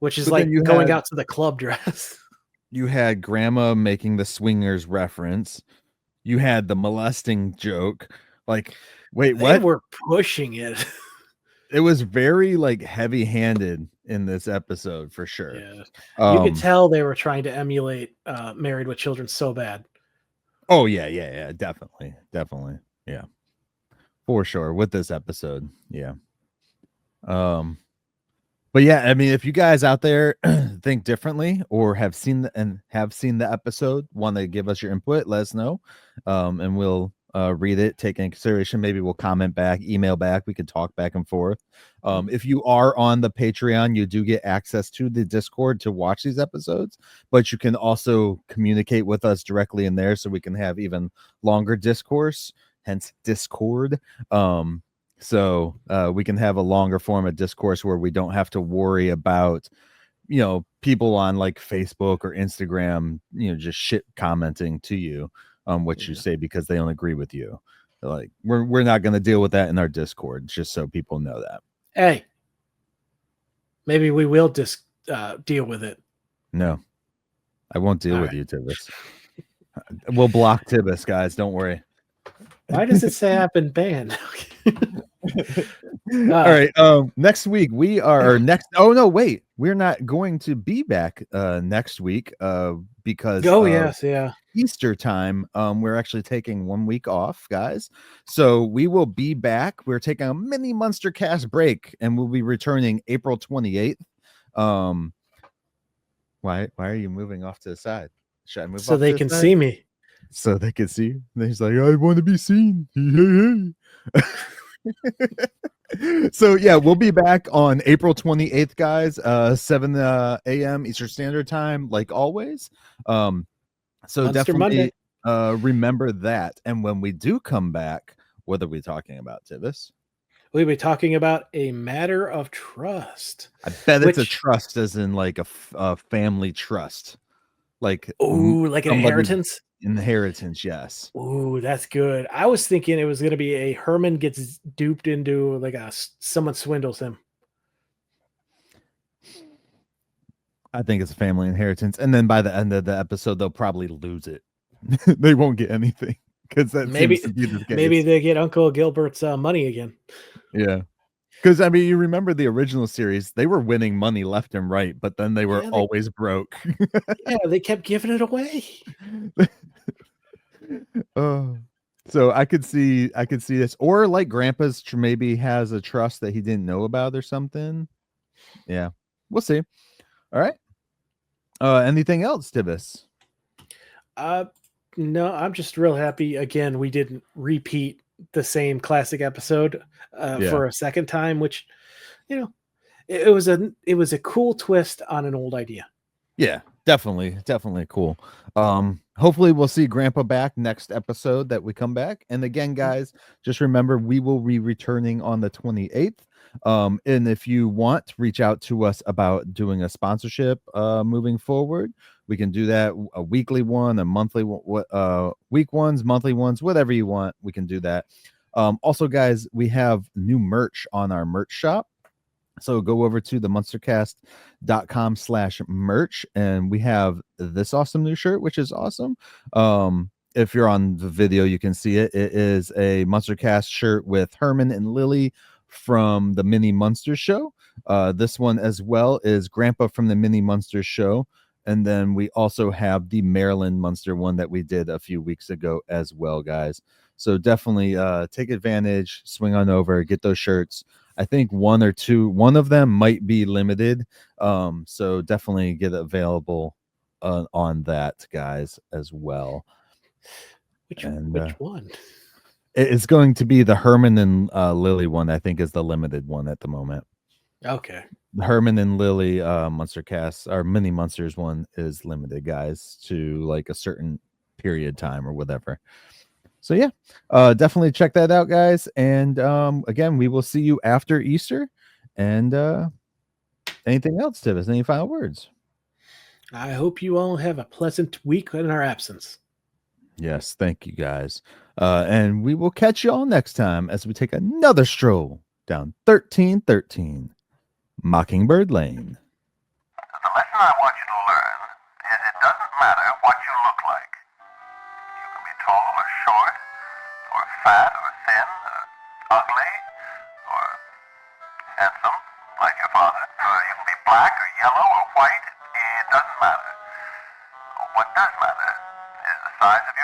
which is But like going out to the club dress. You had Grandma making the swingers reference. You had the molesting joke. Like, wait, what? They were pushing it. It was very like heavy-handed in this episode for sure. Yeah. You could tell they were trying to emulate Married with Children so bad. Oh yeah, definitely. Yeah. For sure with this episode. Yeah. But yeah, I mean, if you guys out there think differently or have seen the episode, want to give us your input, let us know. And we'll read it, take it in consideration. Maybe we'll comment back, email back. We can talk back and forth. If you are on the Patreon, you do get access to the Discord to watch these episodes, but you can also communicate with us directly in there so we can have even longer discourse, hence Discord. So we can have a longer form of discourse where we don't have to worry about, people on like Facebook or Instagram, just shit commenting to you what you say because they don't agree with you. Like we're not going to deal with that in our Discord, just so people know that. Hey, maybe we will deal with it. No, I won't deal with you, Tivis. We'll block Tivis, guys. Don't worry. Why does it say I've been banned? All right. Next week we are next. Oh no, wait. We're not going to be back next week because Easter time. We're actually taking 1 week off, guys. So we will be back. We're taking a mini Munster Cast break, and we'll be returning April 28th. Why are you moving off to the side? Should I move so off they to the can side? see me? So they can see you. And he's like, I want to be seen. So yeah, we'll be back on April 28th, guys. 7 a.m. Eastern Standard Time, like always. So Munster definitely Monday. Remember that. And when we do come back, what are we talking about, Tivis? We'll be talking about a matter of trust. I bet it's a trust, as in like a family trust. Like like an inheritance? Inheritance, yes. Ooh, that's good. I was thinking it was going to be a Herman gets duped into like someone swindles him. I think it's a family inheritance, and then by the end of the episode, they'll probably lose it. They won't get anything because that seems to be the case. Maybe they get Uncle Gilbert's money again. Yeah, because I mean, you remember the original series; they were winning money left and right, but then they were always broke. Yeah, they kept giving it away. Oh, so I could see this, or like Grandpa's maybe has a trust that he didn't know about or something. Yeah, we'll see. All right. Anything else, Tivis? Uh, no, I'm just real happy. Again, we didn't repeat the same classic episode Yeah. for a second time, which you know, it was a cool twist on an old idea. Yeah, definitely cool. Hopefully we'll see Grandpa back next episode that we come back. And again, guys, just remember we will be returning on the 28th. And if you want, reach out to us about doing a sponsorship moving forward. We can do that a weekly one, a monthly week ones, monthly ones, whatever you want, we can do that. Also, guys, we have new merch on our merch shop. So go over to the munstercast.com/merch and we have this awesome new shirt, which is awesome. If you're on the video, you can see it. It is a Munstercast shirt with Herman and Lily from the Mini Munster Show. This one as well is Grandpa from the Mini Munster Show. And then we also have the Maryland Munster one that we did a few weeks ago as well, guys. So definitely take advantage, swing on over, get those shirts. I think one of them might be limited. So definitely get it available on that, guys, as well. And Which one? it's going to be the Herman and Lily one, I think, is the limited one at the moment. Okay. The Herman and Lily Munster Cast, our Mini Munsters one is limited, guys, to like a certain period time or whatever. So yeah, definitely check that out, guys. And again, we will see you after Easter. And anything else, Tivis? Any final words? I hope you all have a pleasant week in our absence. Yes, thank you, guys. And we will catch you all next time as we take another stroll down 1313 Mockingbird Lane. The lesson I want you to learn is it doesn't matter what you look like. You can be tall or short, or fat or thin, or ugly, or handsome, like your father. Or you can be black or yellow or white. It doesn't matter. What does matter is the size of